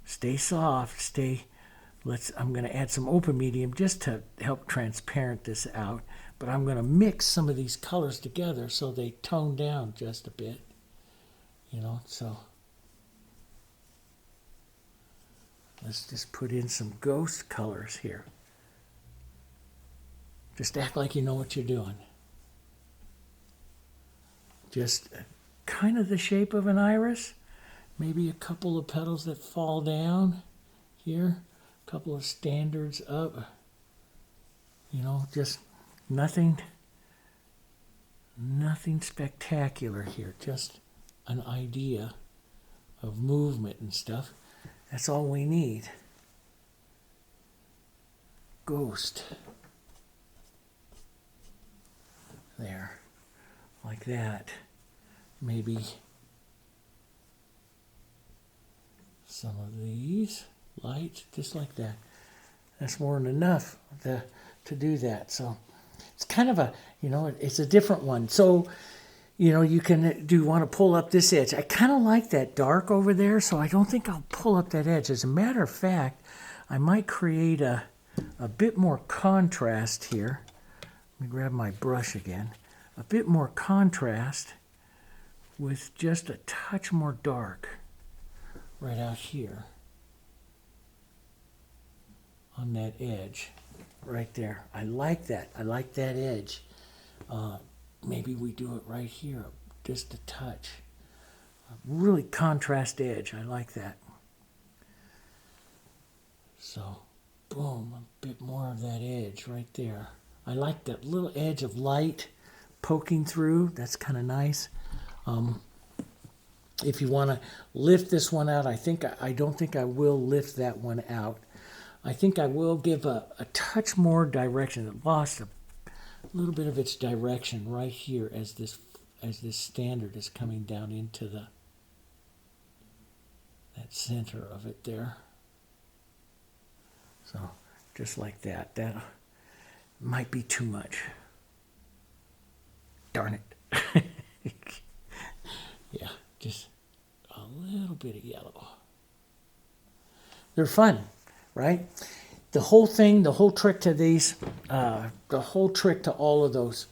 Stay soft, I'm going to add some open medium just to help transparent this out. But I'm going to mix some of these colors together so they tone down just a bit. You know, so let's just put in some ghost colors here. Just act like you know what you're doing. Just kind of the shape of an iris. Maybe a couple of petals that fall down here. A couple of standards up. You know, just nothing spectacular here. Just an idea of movement and stuff. That's all we need. Ghost. There. Like that. Maybe some of these light, just like that. That's more than enough to do that. So it's kind of a, you know, it's a different one. So, you know, you can want to pull up this edge. I kind of like that dark over there, so I don't think I'll pull up that edge. As a matter of fact, I might create a bit more contrast here. Let me grab my brush again. A bit more contrast with just a touch more dark right out here on that edge right there. I like that. I like that edge. Maybe we do it right here, just a touch. A really contrast edge. I like that. So, boom, a bit more of that edge right there. I like that little edge of light poking through. That's kind of nice. If you want to lift this one out, I don't think I will lift that one out. I think I will give a touch more direction. It lost a little bit of its direction right here as this standard is coming down into that center of it there. So just like that. That might be too much. Darn it. Yeah, just a little bit of yellow. They're fun, right? The whole thing, the whole trick to these, the whole trick to all of those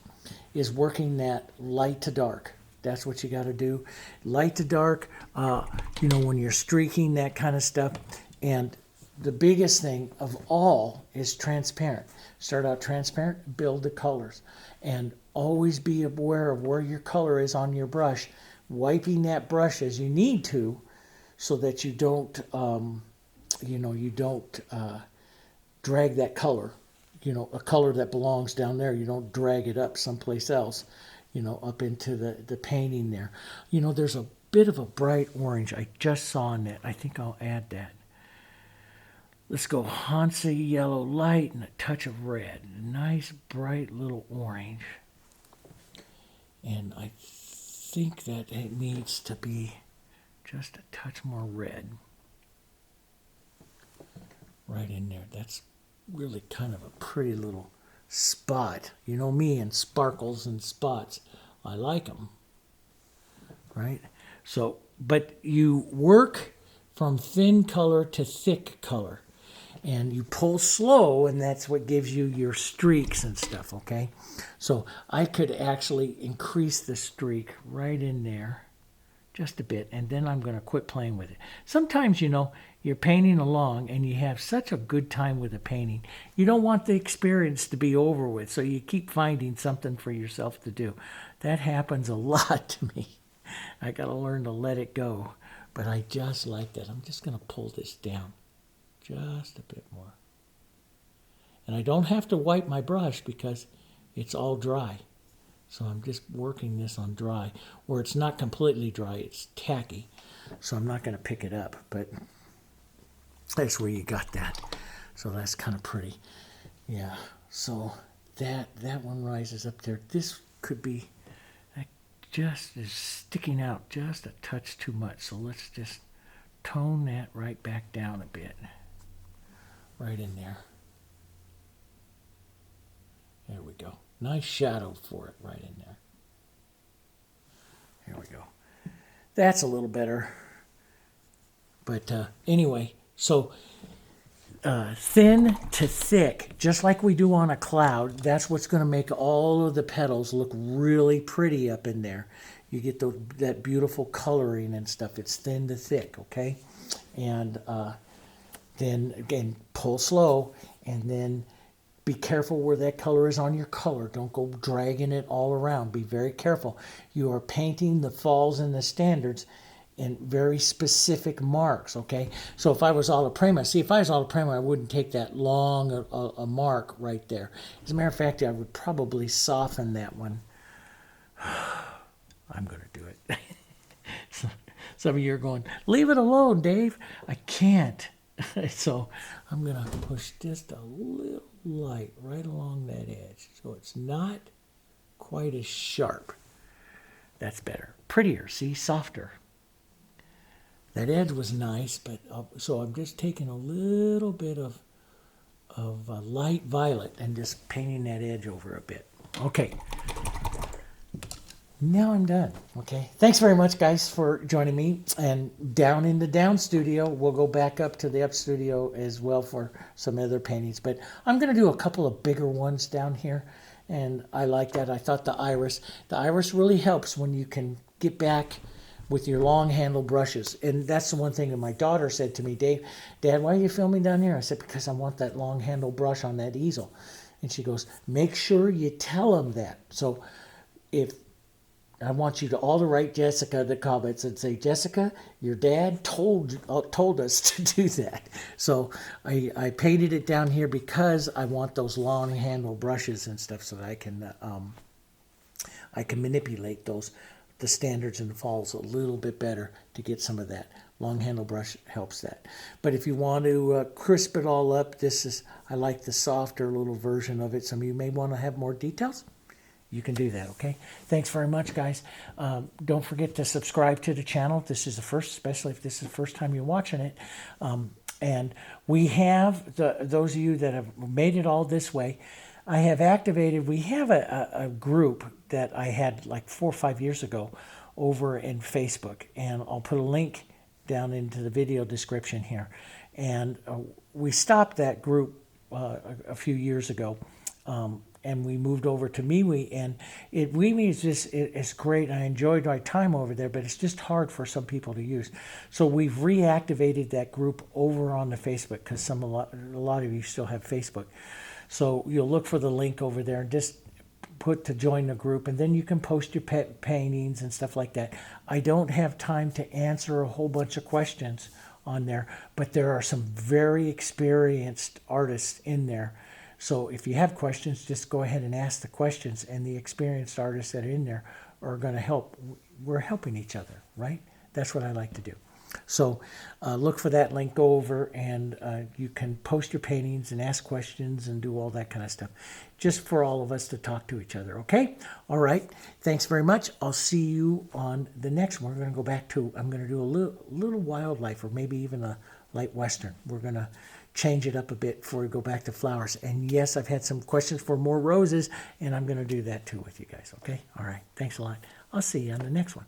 is working that light to dark. That's what you got to do. Light to dark, you know, when you're streaking, that kind of stuff. And the biggest thing of all is transparent. Start out transparent, build the colors. And always be aware of where your color is on your brush. Wiping that brush as you need to so that you don't, drag that color. You know, a color that belongs down there, you don't drag it up someplace else, you know, up into the painting there. You know, there's a bit of a bright orange I just saw in it. I think I'll add that. Let's go Hansa yellow light and a touch of red. A nice bright little orange. And I think that it needs to be just a touch more red. Right in there. That's really kind of a pretty little spot. You know me and sparkles and spots. I like them. Right? So, but you work from thin color to thick color. And you pull slow, and that's what gives you your streaks and stuff, okay? So I could actually increase the streak right in there just a bit, and then I'm going to quit playing with it. Sometimes, you know, you're painting along, and you have such a good time with the painting. You don't want the experience to be over with, so you keep finding something for yourself to do. That happens a lot to me. I got to learn to let it go, but I just like that. I'm just going to pull this down. Just a bit more. And I don't have to wipe my brush because it's all dry. So I'm just working this on dry. Or it's not completely dry, it's tacky. So I'm not going to pick it up. But that's where you got that. So that's kind of pretty. Yeah. So that one rises up there. This could be, that just is sticking out just a touch too much. So let's just tone that right back down a bit. Right in there. There we go. Nice shadow for it right in there. There we go. That's a little better. But anyway, so thin to thick, just like we do on a cloud, that's what's going to make all of the petals look really pretty up in there. You get that beautiful coloring and stuff. It's thin to thick, okay? And then, again, pull slow, and then be careful where that color is on your color. Don't go dragging it all around. Be very careful. You are painting the falls and the standards in very specific marks, okay? So if I was alla prima, see, if I was alla prima, I wouldn't take that long a mark right there. As a matter of fact, I would probably soften that one. I'm going to do it. Some of you are going, leave it alone, Dave. I can't. So I'm going to push just a little light right along that edge. So it's not quite as sharp. That's better. Prettier, see, softer. That edge was nice, but so I'm just taking a little bit of light violet and just painting that edge over a bit. Okay. Now I'm done. Okay. Thanks very much, guys, for joining me. And down in the down studio, we'll go back up to the up studio as well for some other paintings. But I'm going to do a couple of bigger ones down here. And I like that. I thought the iris really helps when you can get back with your long handle brushes. And that's the one thing that my daughter said to me, Dad, why are you filming down here? I said, because I want that long handle brush on that easel. And she goes, make sure you tell them that. So if I want you to all to write Jessica the comments and say, Jessica, your dad told us to do that. So I painted it down here because I want those long handle brushes and stuff so that I can manipulate the standards and the falls a little bit better to get some of that. Long handle brush helps that. But if you want to crisp it all up, I like the softer little version of it. Some of you may want to have more details. You can do that, okay? Thanks very much, guys. Don't forget to subscribe to the channel. This is the first, especially if this is the first time you're watching it. And we have, those of you that have made it all this way, I have activated, we have a group that I had like 4 or 5 years ago over in Facebook. And I'll put a link down into the video description here. And we stopped that group a few years ago. And we moved over to MeWe, and MeWe is just, it's great. I enjoyed my time over there, but it's just hard for some people to use. So we've reactivated that group over on the Facebook because a lot of you still have Facebook. So you'll look for the link over there and just put to join the group, and then you can post your pet paintings and stuff like that. I don't have time to answer a whole bunch of questions on there, but there are some very experienced artists in there. So if you have questions, just go ahead and ask the questions, and the experienced artists that are in there are going to help. We're helping each other, right? That's what I like to do. So look for that link, go over, and you can post your paintings and ask questions and do all that kind of stuff, just for all of us to talk to each other, okay? All right. Thanks very much. I'll see you on the next one. We're going to go back to, I'm going to do a little wildlife, or maybe even a light western. We're going to change it up a bit before we go back to flowers. And yes, I've had some questions for more roses, and I'm going to do that too with you guys, okay? All right. Thanks a lot. I'll see you on the next one.